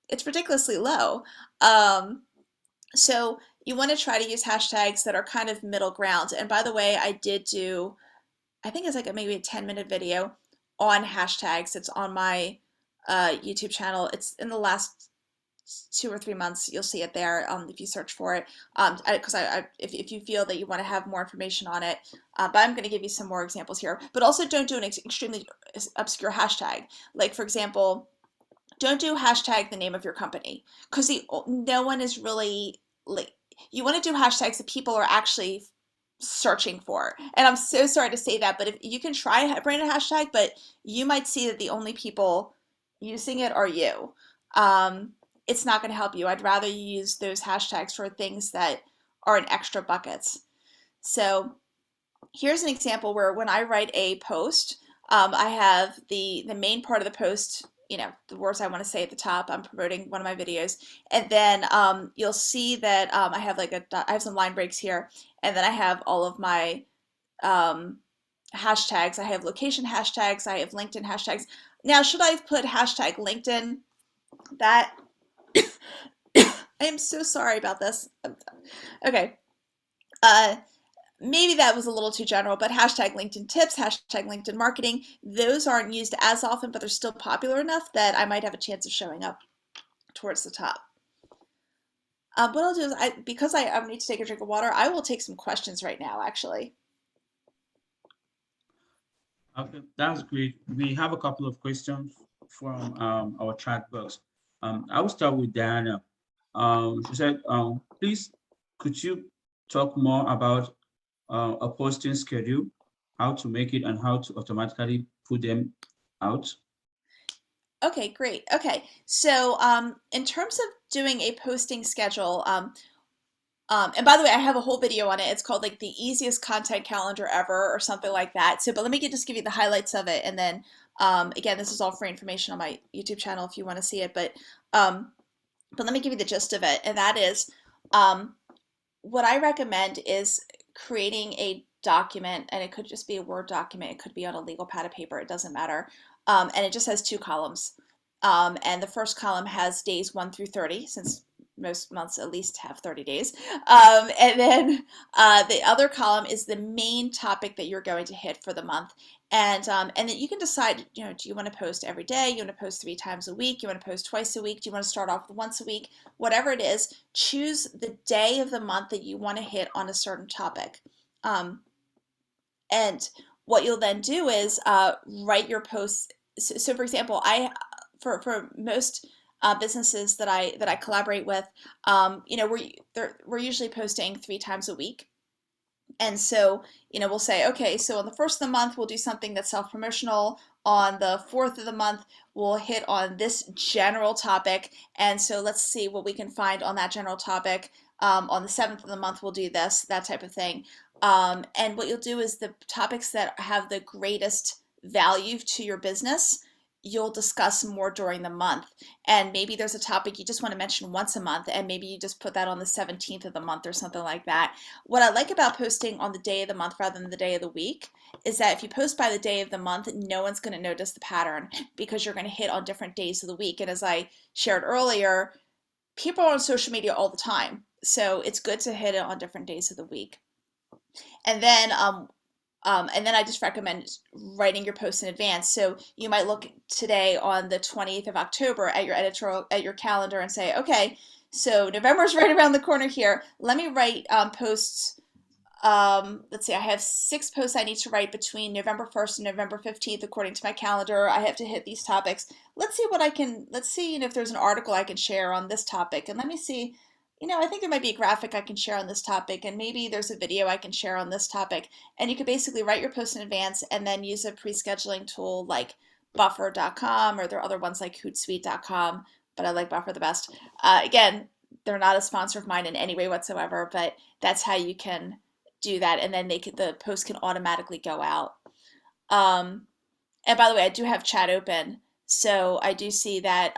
it's ridiculously low. So you want to try to use hashtags that are kind of middle ground. And by the way, I did do, I think it's like maybe a 10-minute video on hashtags. It's on my YouTube channel. It's in the last 2 or 3 months. You'll see it there if you search for it. Because if you feel that you want to have more information on it, but I'm going to give you some more examples here. But also don't do an extremely obscure hashtag. Like for example, don't do hashtag the name of your company, because no one is really like, you want to do hashtags that people are actually searching for. And I'm so sorry to say that, but if you can try brand a hashtag, but you might see that the only people using it are you. It's not going to help you. I'd rather you use those hashtags for things that are in extra buckets. So here's an example where when I write a post, I have the main part of the post, the words I want to say at the top. I'm promoting one of my videos, and then you'll see that I have I have some line breaks here, and then I have all of my hashtags. I have location hashtags. I have LinkedIn hashtags. Now, should I have put hashtag LinkedIn? That I am so sorry about this. Okay. Maybe that was a little too general, but hashtag LinkedIn tips, hashtag LinkedIn marketing, those aren't used as often, but they're still popular enough that I might have a chance of showing up towards the top. What I'll do is, because I need to take a drink of water, I will take some questions right now, actually. Okay, that's great. We have a couple of questions from our chat box. I will start with Diana. She said, please, could you talk more about a posting schedule, how to make it, and how to automatically put them out? Okay, great. Okay, so in terms of doing a posting schedule, and by the way, I have a whole video on it. It's called like the easiest content calendar ever or something like that. So, but let me just give you the highlights of it. And then, again, this is all free information on my YouTube channel if you want to see it. But let me give you the gist of it. And that is, what I recommend is creating a document, and it could just be a Word document. It could be on a legal pad of paper. It doesn't matter. And it just has 2 columns. And the first column has days 1 through 30, since most months at least have 30 days. And then the other column is the main topic that you're going to hit for the month. And then you can decide, do you want to post every day? You want to post 3 times a week? You want to post twice a week? Do you want to start off with once a week? Whatever it is, choose the day of the month that you want to hit on a certain topic. And what you'll then do is write your posts. So for example, for most businesses that I collaborate with, we're usually posting 3 times a week. And so, we'll say, okay, so on the 1st of the month, we'll do something that's self-promotional. On the 4th of the month, we'll hit on this general topic. And so let's see what we can find on that general topic. On the 7th of the month, we'll do this, that type of thing. And what you'll do is the topics that have the greatest value to your business, you'll discuss more during the month. And maybe there's a topic you just want to mention once a month, and maybe you just put that on the 17th of the month or something like that. What I like about posting on the day of the month rather than the day of the week is that if you post by the day of the month, no one's going to notice the pattern, because you're going to hit on different days of the week. And as I shared earlier, people are on social media all the time, so it's good to hit it on different days of the week. And then I just recommend writing your posts in advance. So you might look today on the 20th of October at your calendar and say, okay, so November's right around the corner here. Let me write posts. Let's see, I have 6 posts I need to write between November 1st and November 15th, according to my calendar. I have to hit these topics. Let's see if there's an article I can share on this topic. And let me see, I think there might be a graphic I can share on this topic, and maybe there's a video I can share on this topic. And you could basically write your post in advance and then use a pre-scheduling tool like buffer.com, or there are other ones like hootsuite.com, but I like Buffer the best. Again, they're not a sponsor of mine in any way whatsoever, but that's how you can do that, and then the post can automatically go out. And by the way, I do have chat open, so I do see that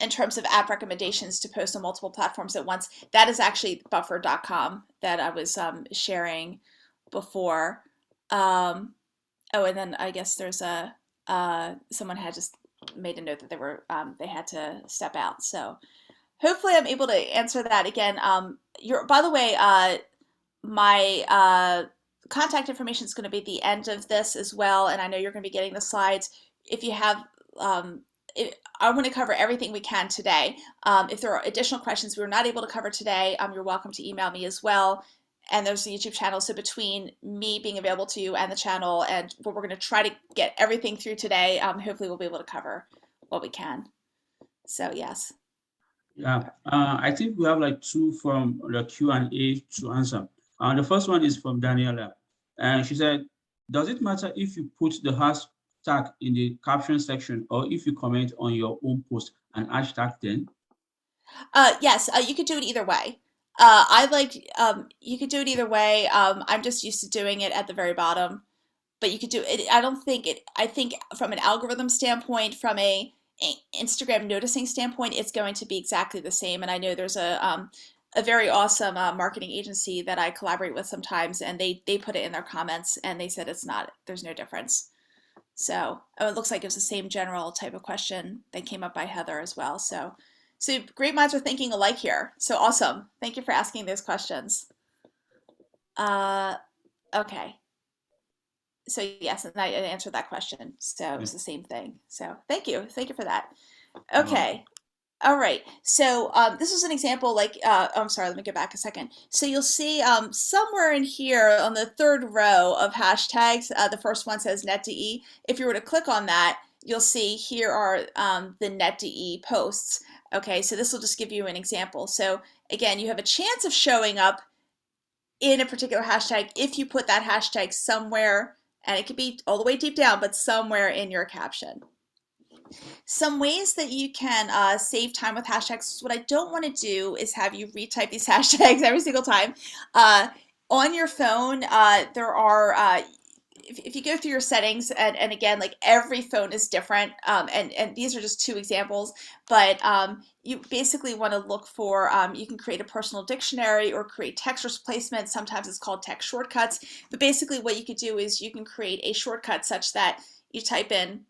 in terms of app recommendations to post on multiple platforms at once, that is actually buffer.com that I was sharing before. Oh, and then I guess there's a someone had just made a note that they had to step out. So hopefully I'm able to answer that again. By the way, my contact information is going to be at the end of this as well, and I know you're going to be getting the slides. If you have, I want to cover everything we can today. If there are additional questions we were not able to cover today, you're welcome to email me as well. And there's the YouTube channel. So between me being available to you and the channel, and what we're going to try to get everything through today, hopefully we'll be able to cover what we can. So yes. Yeah, I think we have like two from the Q&A to answer. The first one is from Daniela, and she said, does it matter if you put the hashtag in the caption section or if you comment on your own post and hashtag then? Yes, you could do it either way. You could do it either way. I'm just used to doing it at the very bottom, but you could do it. I think from an algorithm standpoint, from a Instagram noticing standpoint, it's going to be exactly the same. And I know there's a very awesome marketing agency that I collaborate with sometimes, and they put it in their comments, and they said there's no difference. So it looks like it was the same general type of question that came up by Heather as well. So great minds are thinking alike here. So awesome. Thank you for asking those questions. Okay. So yes, and I answered that question. So it was the same thing. So thank you for that. Okay. All right. So this was an example. I'm sorry. Let me go back a second. So you'll see somewhere in here on the third row of hashtags, the first one says NetDE. If you were to click on that, you'll see here are the NetDE posts. Okay. So this will just give you an example. So again, you have a chance of showing up in a particular hashtag if you put that hashtag somewhere. And it could be all the way deep down, but somewhere in your caption. Some ways that you can save time with hashtags. What I don't want to do is have you retype these hashtags every single time. On your phone, there are, if you go through your settings, and again, like every phone is different, and these are just two examples, but you basically want to look for, you can create a personal dictionary or create text replacement. Sometimes it's called text shortcuts, but basically what you could do is you can create a shortcut such that you type in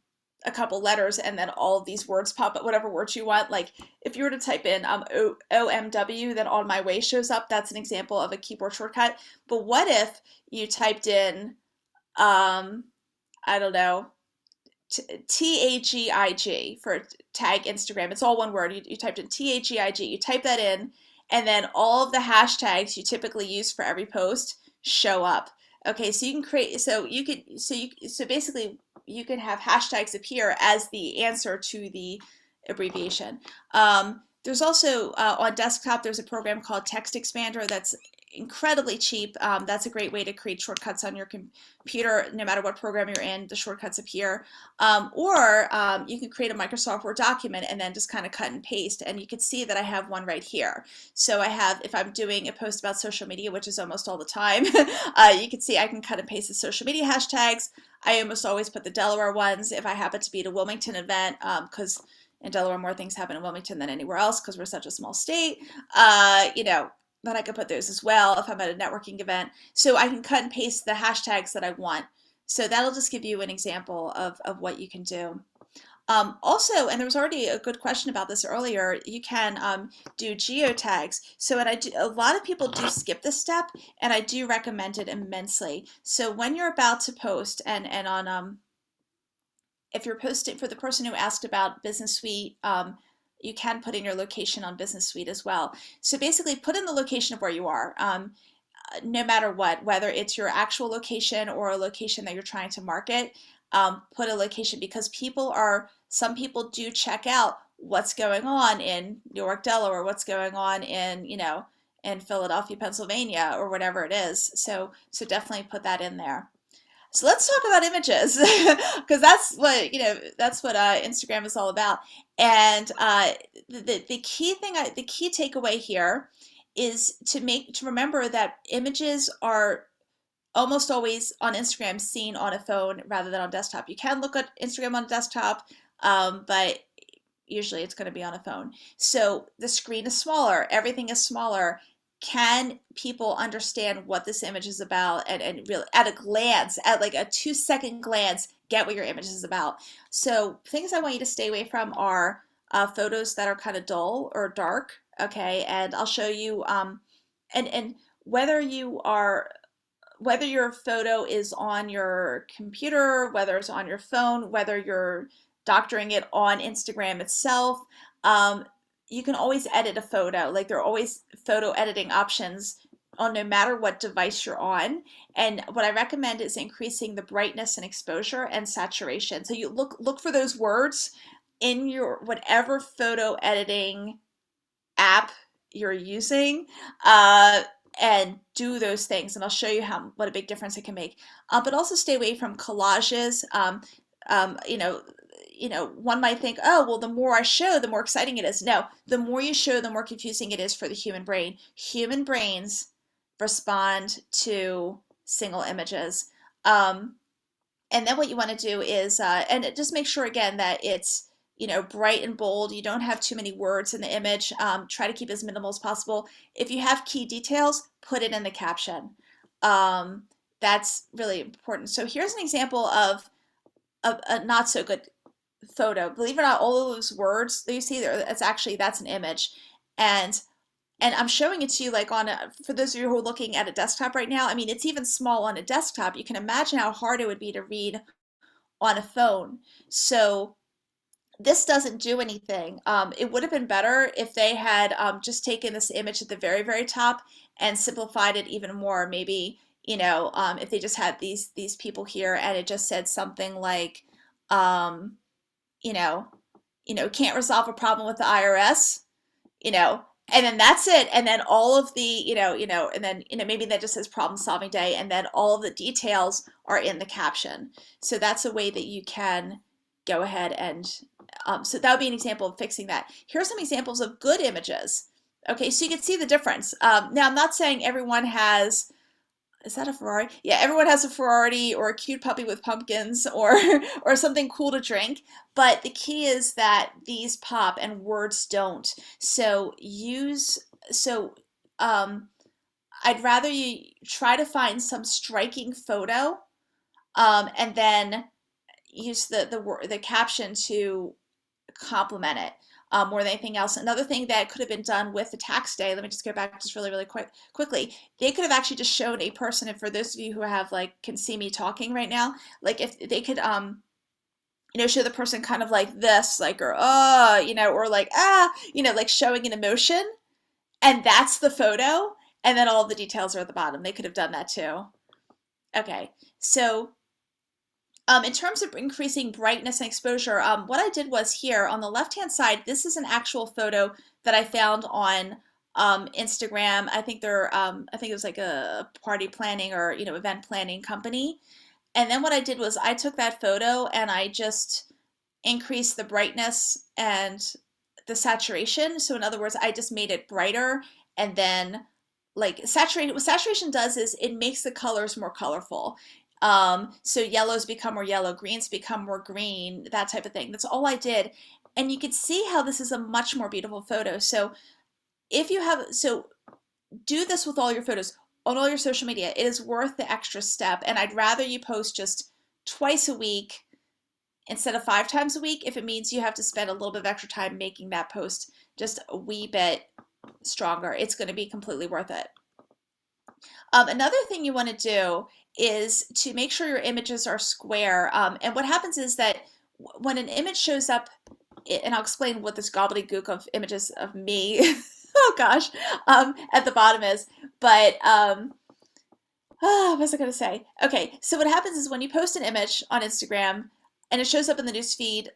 a couple letters and then all of these words pop up, whatever words you want. Like if you were to type in OMW, then On My Way shows up. That's an example of a keyboard shortcut. But what if you typed in, I don't know, TAGIG for tag Instagram. It's all one word. You typed in TAGIG, you type that in, and then all of the hashtags you typically use for every post show up. Okay, so you can create, so basically you can have hashtags appear as the answer to the abbreviation. There's also on desktop, there's a program called Text Expander that's incredibly cheap. That's a great way to create shortcuts on your computer. No matter what program you're in, the shortcuts appear. Or you can create a Microsoft Word document and then just kind of cut and paste. And you can see that I have one right here. So I have, if I'm doing a post about social media, which is almost all the time, you can see I can cut and paste the social media hashtags. I almost always put the Delaware ones if I happen to be at a Wilmington event, because in Delaware more things happen in Wilmington than anywhere else because we're such a small state. Then I could put those as well if I'm at a networking event. So I can cut and paste the hashtags that I want. So that'll just give you an example of what you can do. Also, and there was already a good question about this earlier, you can do geotags. So a lot of people do skip this step, and I do recommend it immensely. So when you're about to post, and on if you're posting, for the person who asked about Business Suite, you can put in your location on Business Suite as well. So basically put in the location of where you are, no matter what, whether it's your actual location or a location that you're trying to market, put a location, because some people do check out what's going on in Newark, Delaware, what's going on in, in Philadelphia, Pennsylvania, or whatever it is. So definitely put that in there. So let's talk about images, because that's what Instagram is all about. And the key takeaway here is to remember that images are almost always on Instagram seen on a phone rather than on desktop. You can look at Instagram on a desktop, but usually it's going to be on a phone. So the screen is smaller, everything is smaller. Can people understand what this image is about and really at a glance, at like a 2-second glance, get what your image is about? So things I want you to stay away from are photos that are kind of dull or dark. Okay, and I'll show you and whether you are whether your photo is on your computer, whether it's on your phone, whether you're doctoring it on Instagram itself, um, you can always edit a photo. Like there are always photo editing options on no matter what device you're on. And what I recommend is increasing the brightness and exposure and saturation. So you look for those words in your whatever photo editing app you're using, and do those things, and I'll show you what a big difference it can make. But also stay away from collages. One might think, oh, well, the more I show, the more exciting it is. No, the more you show, the more confusing it is for the human brain. Human brains respond to single images. And then what you want to do is, and just make sure again that it's, bright and bold. You don't have too many words in the image. Try to keep as minimal as possible. If you have key details, put it in the caption. That's really important. So here's an example of a not so good photo. Believe it or not, all of those words that you see there, that's an image. And I'm showing it to you like for those of you who are looking at a desktop right now, I mean, it's even small on a desktop. You can imagine how hard it would be to read on a phone. So this doesn't do anything. It would have been better if they had just taken this image at the very, very top and simplified it even more. Maybe, if they just had these people here and it just said something like, you know, can't resolve a problem with the IRS, and then that's it. And then all of the, and then, maybe that just says problem solving day. And then all of the details are in the caption. So that's a way that you can go ahead and, so that would be an example of fixing that. Here are some examples of good images. Okay, so you can see the difference. Now I'm not saying everyone has, is that a Ferrari? Yeah, everyone has a Ferrari or a cute puppy with pumpkins or or something cool to drink. But the key is that these pop and words don't. So I'd rather you try to find some striking photo, and then use the caption to complement it. More than anything else. Another thing that could have been done with the tax day, let me just go back just really, really quickly. They could have actually just shown a person, and for those of you who have can see me talking right now, like if they could show the person kind of like this, like, or or like like showing an emotion, and that's the photo, and then all the details are at the bottom. They could have done that too. Okay, so in terms of increasing brightness and exposure, what I did was here on the left-hand side, this is an actual photo that I found on Instagram. I think it was like a party planning or event planning company. And then what I did was I took that photo and I just increased the brightness and the saturation. So in other words, I just made it brighter, and then what saturation does is it makes the colors more colorful. So yellows become more yellow, greens become more green, that type of thing. That's all I did. And you can see how this is a much more beautiful photo. So do this with all your photos on all your social media. It is worth the extra step. And I'd rather you post just twice a week instead of 5 times a week if it means you have to spend a little bit of extra time making that post just a wee bit stronger. It's going to be completely worth it. Another thing you want to do is to make sure your images are square. And what happens is that when an image shows up, and I'll explain what this gobbledygook of images of me, oh gosh, at the bottom is, but what was I going to say? Okay, so what happens is when you post an image on Instagram and it shows up in the news feed,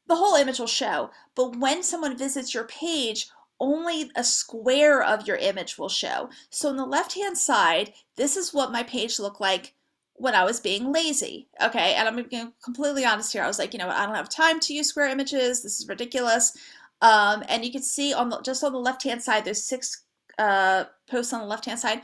the whole image will show. But when someone visits your page, only a square of your image will show. So on the left-hand side, this is what my page looked like when I was being lazy. Okay, and I'm being completely honest here. I was like, I don't have time to use square images. This is ridiculous. And you can see just on the left-hand side, there's 6 posts on the left-hand side,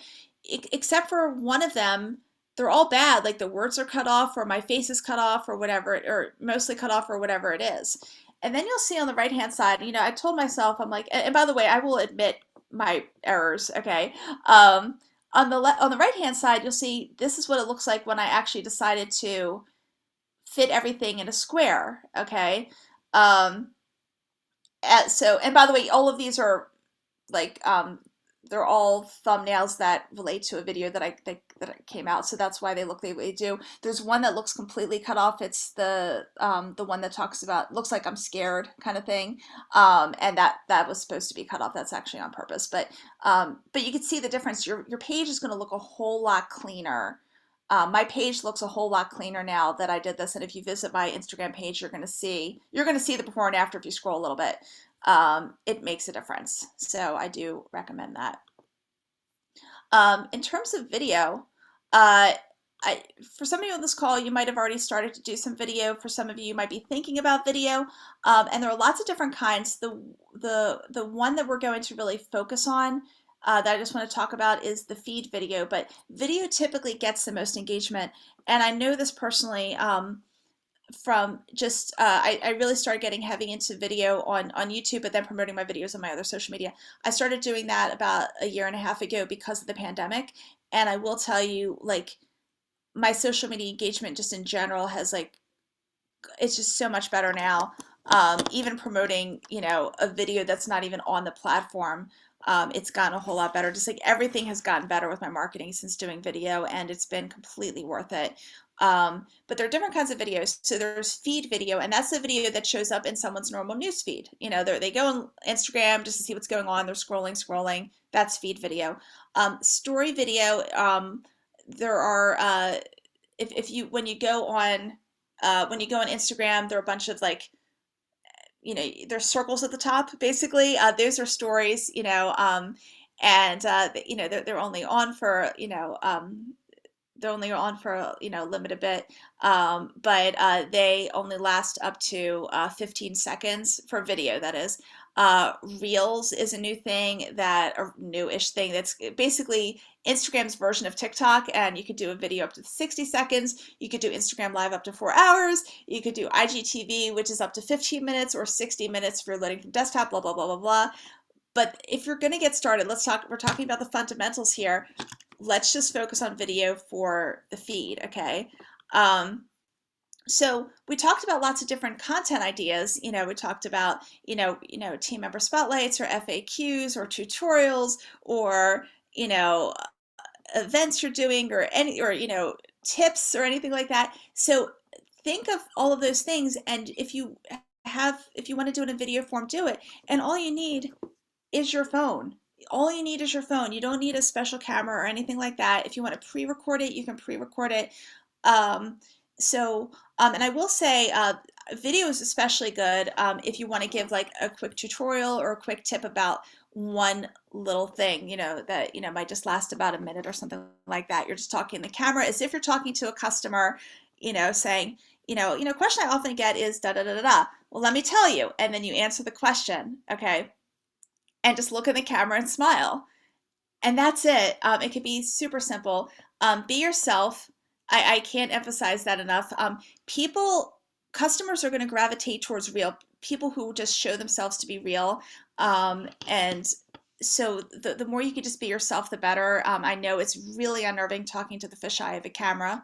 except for one of them they're all bad. Like the words are cut off, or my face is cut off, or whatever, or mostly cut off, or whatever it is. And then you'll see on the right hand side, I told myself, I'm like, and by the way, I will admit my errors, okay? On the right hand side, you'll see this is what it looks like when I actually decided to fit everything in a square, okay? Um, and by the way, all of these are like they're all thumbnails that relate to a video that came out, so that's why they look the way they do. There's one that looks completely cut off. It's the one that talks about looks like I'm scared kind of thing, and that was supposed to be cut off. That's actually on purpose, but you can see the difference. Your page is going to look a whole lot cleaner. My page looks a whole lot cleaner now that I did this, and if you visit my Instagram page, you're going to see the before and after if you scroll a little bit. It makes a difference. So I do recommend that. In terms of video, for some of you on this call, you might have already started to do some video. For some of you, you might be thinking about video, and there are lots of different kinds. The one that we're going to really focus on that I just want to talk about is the feed video, but video typically gets the most engagement, and I know this personally from just I really started getting heavy into video on YouTube, but then promoting my videos on my other social media. I started doing that about a year and a half ago because of the pandemic, and I will tell you, like, my social media engagement just in general has it's just so much better now. Even promoting, a video that's not even on the platform, it's gotten a whole lot better. Just like everything has gotten better with my marketing since doing video, and it's been completely worth it. But there are different kinds of videos. So there's feed video, and that's the video that shows up in someone's normal news feed. They go on Instagram just to see what's going on. They're scrolling. That's feed video. Story video, there are, when you go on Instagram, there are a bunch of there's circles at the top, basically. Those are stories, and they're only on for a limited bit, but they only last up to 15 seconds for video, that is. Reels is a newish thing that's basically Instagram's version of TikTok, and you could do a video up to 60 seconds. You could do Instagram Live up to 4 hours. You could do IGTV, which is up to 15 minutes, or 60 minutes if you're loading from desktop, blah, blah, blah, blah, blah. But if you're going to get started, we're talking about the fundamentals here. Let's just focus on video for the feed, okay? So we talked about lots of different content ideas. We talked about, team member spotlights, or FAQs, or tutorials, or, events you're doing, or tips or anything like that. So think of all of those things, and if you want to do it in video form, do it. And all you need is your phone. You don't need a special camera or anything like that. If you want to pre-record it, you can pre-record it. And I will say, video is especially good if you want to give like a quick tutorial or a quick tip about one little thing, that might just last about a minute or something like that. You're just talking in the camera as if you're talking to a customer, saying, question I often get is da da da da da. Well, let me tell you, and then you answer the question, okay, and just look in the camera and smile, and that's it. It can be super simple. Be yourself. I can't emphasize that enough. Customers are going to gravitate towards real people who just show themselves to be real. And so the more you can just be yourself, the better. I know it's really unnerving talking to the fisheye of a camera,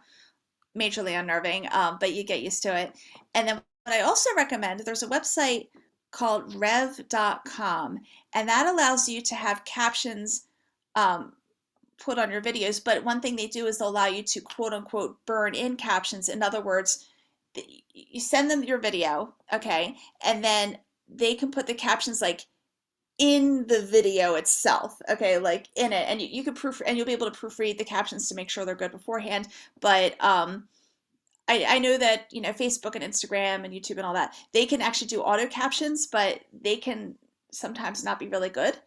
majorly unnerving, but you get used to it. And then what I also recommend, there's a website called rev.com, and that allows you to have captions put on your videos. But one thing they do is they'll allow you to quote unquote burn in captions. In other words, you send them your video, okay, and then they can put the captions like in the video itself, okay, like in it, and you can and you'll be able to proofread the captions to make sure they're good beforehand. But I know that Facebook and Instagram and YouTube and all that, they can actually do auto captions, but they can sometimes not be really good.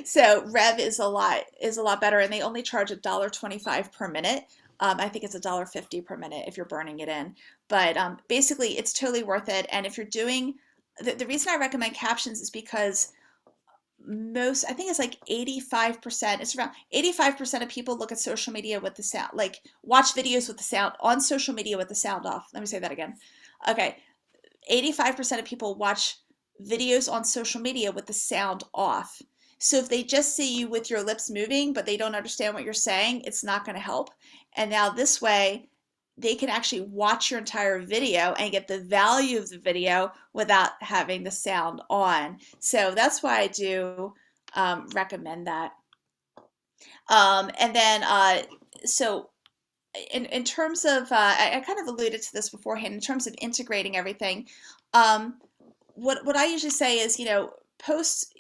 So Rev is a lot better, and they only charge $1.25 per minute. I think it's $1.50 per minute if you're burning it in. But basically, it's totally worth it. And if you're doing, the reason I recommend captions is because I think it's like 85%, it's around 85% of people look at social media with the sound, like watch videos with the sound on social media with the sound off. Let me say that again. Okay, 85% of people watch videos on social media with the sound off. So if they just see you with your lips moving, but they don't understand what you're saying, it's not going to help. And now this way, they can actually watch your entire video and get the value of the video without having the sound on. So that's why I do recommend that. And then, so in terms of, I kind of alluded to this beforehand, in terms of integrating everything, what I usually say is, post,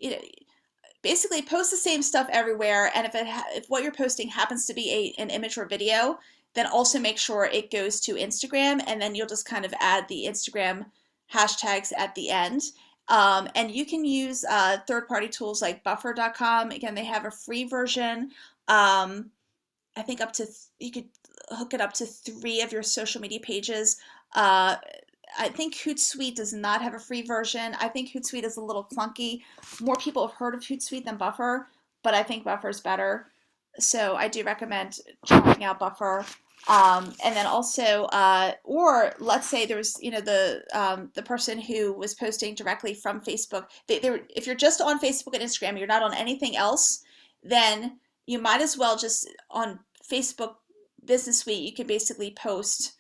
basically post the same stuff everywhere. And if what you're posting happens to be an image or video, then also make sure it goes to Instagram, and then you'll just kind of add the Instagram hashtags at the end. And you can use third-party tools like buffer.com. Again, they have a free version. I think you could hook it up to 3 of your social media pages. I think Hootsuite does not have a free version. I think Hootsuite is a little clunky. More people have heard of Hootsuite than Buffer, but I think Buffer is better. So I do recommend trying out Buffer. And then also, or let's say there was, the person who was posting directly from Facebook. If you're just on Facebook and Instagram, you're not on anything else, then you might as well just on Facebook Business Suite, you can basically post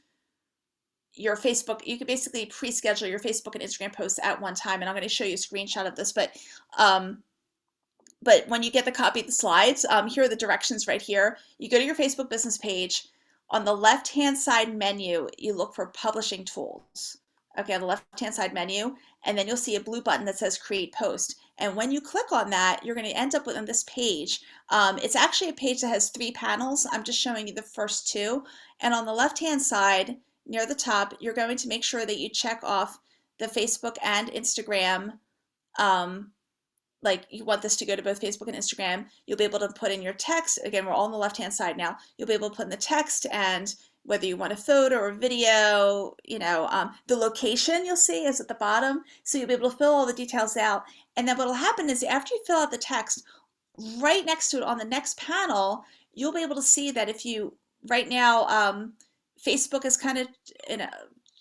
your Facebook, you can basically pre-schedule your Facebook and Instagram posts at one time. And I'm going to show you a screenshot of this, but when you get the copy of the slides, here are the directions right here. You go to your Facebook business page. On the left-hand side menu, you look for publishing tools. Okay, on the left-hand side menu, and then you'll see a blue button that says create post. And when you click on that, you're going to end up with on this page. It's actually a page that has 3 panels. I'm just showing you the first 2. And on the left-hand side, near the top, you're going to make sure that you check off the Facebook and Instagram. Like you want this to go to both Facebook and Instagram. You'll be able to put in your text. Again, we're all on the left-hand side now. You'll be able to put in the text and whether you want a photo or a video, the location you'll see is at the bottom. So you'll be able to fill all the details out. And then what will happen is after you fill out the text, right next to it on the next panel, you'll be able to see that if you, right now, Facebook is kind of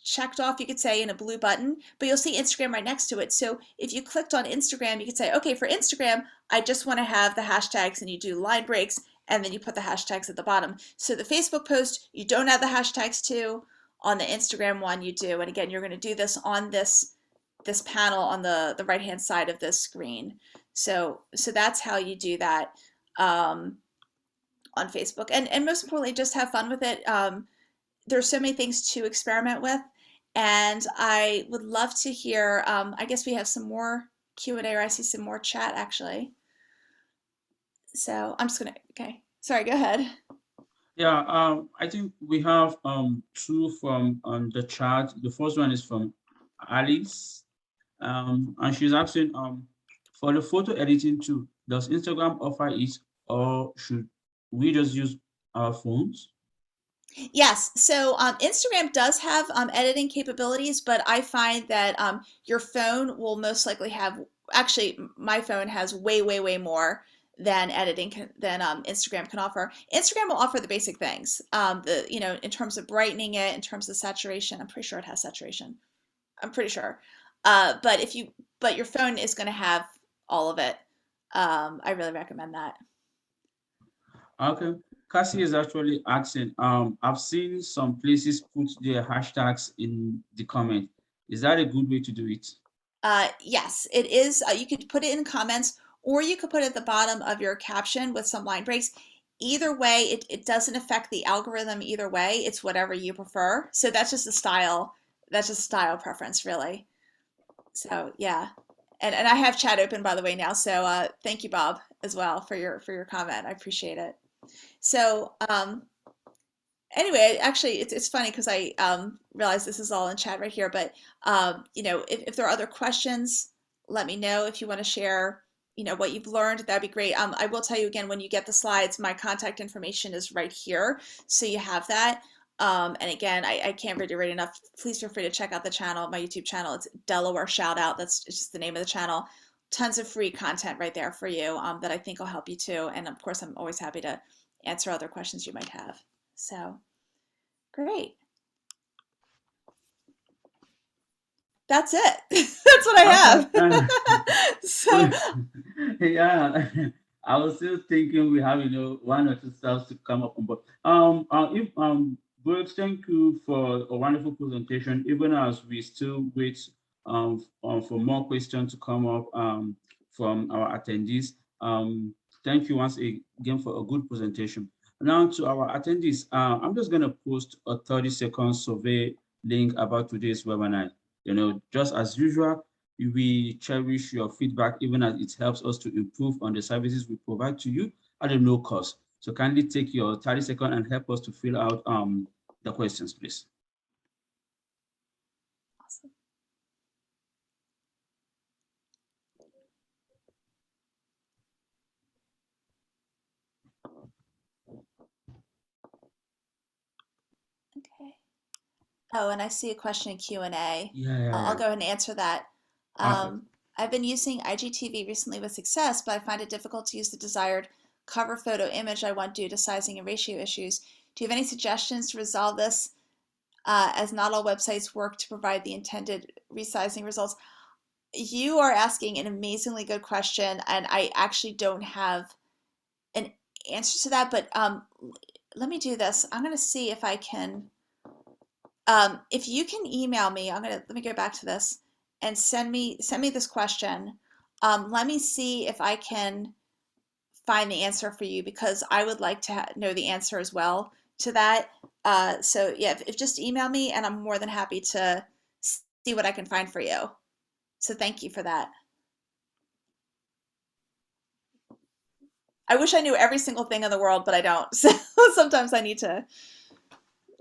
checked off, you could say, in a blue button, but you'll see Instagram right next to it. So if you clicked on Instagram, you could say, okay, for Instagram, I just want to have the hashtags, and you do line breaks, and then you put the hashtags at the bottom. So the Facebook post, you don't add the hashtags to. On the Instagram one, you do. And again, you're going to do this on this panel on the right-hand side of this screen. So that's how you do that on Facebook. And most importantly, just have fun with it. There's so many things to experiment with. And I would love to hear, I guess we have some more Q&A, or I see some more chat actually. So I'm just gonna, okay, sorry, go ahead. Yeah, I think we have 2 from the chat. The first one is from Alice, and she's asking, for the photo editing tool, does Instagram offer it, or should we just use our phones? Yes, so Instagram does have editing capabilities, but I find that your phone will most likely have, actually my phone has way, way, way more than than Instagram can offer. Instagram will offer the basic things, in terms of brightening it, in terms of saturation. I'm pretty sure it has saturation. I'm pretty sure. But your phone is going to have all of it. I really recommend that. Okay. Cassie is actually asking, I've seen some places put their hashtags in the comment. Is that a good way to do it? Yes, it is. You could put it in comments, or you could put it at the bottom of your caption with some line breaks. Either way, it doesn't affect the algorithm either way. It's whatever you prefer. So that's just a style. That's just style preference, really. So yeah. And I have chat open, by the way, now. So thank you, Bob, as well, for your comment. I appreciate it. So anyway, actually, it's funny because I realize this is all in chat right here. But if there are other questions, let me know. If you want to share, what you've learned, that'd be great. I will tell you again, when you get the slides, my contact information is right here, so you have that. And again, I can't reiterate enough. Please feel free to check out the channel, my YouTube channel. It's Delaware Shout Out. That's just the name of the channel. tons of free content right there for you that I think will help you too. And of course, I'm always happy to answer other questions you might have. So great. That's it. That's what I have. So yeah, I was still thinking we have, one or two stuff to come up on, but if Brooks, thank you for a wonderful presentation. Even as we still wait for more questions to come up from our attendees. Thank you once again for a good presentation. Now to our attendees, I'm just going to post a 30-second survey link about today's webinar. Just as usual, we cherish your feedback, even as it helps us to improve on the services we provide to you at a no cost. So kindly take your 30 seconds and help us to fill out the questions, please. awesome. Okay. Oh, and I see a question in Q&A. I'll go ahead and answer that. I've been using IGTV recently with success, but I find it difficult to use the desired cover photo image I want due to sizing and ratio issues. Do you have any suggestions to resolve this, as not all websites work to provide the intended resizing results? You are asking an amazingly good question, and I actually don't have an answer to that, but let me do this. I'm going to see if I can, if you can email me, let me go back to this and send me this question. Let me see if I can find the answer for you, because I would like to know the answer as well to that. So yeah, if just email me, and I'm more than happy to see what I can find for you. So thank you for that. I wish I knew every single thing in the world, but I don't. So sometimes I need to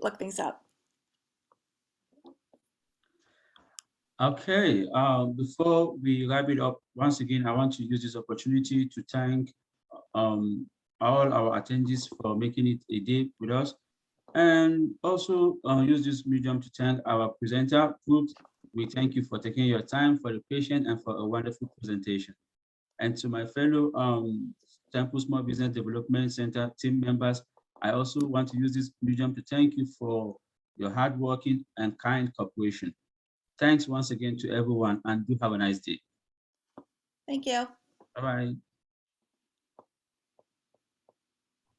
look things up. Okay, before we wrap it up, once again, I want to use this opportunity to thank all our attendees for making it a day with us, and also use this medium to thank our presenter, Brooks. We thank you for taking your time, for the patience, and for a wonderful presentation. And to my fellow Temple Small Business Development Center team members, I also want to use this medium to thank you for your hard working and kind cooperation. Thanks once again to everyone, and do have a nice day. Thank you. Bye-bye.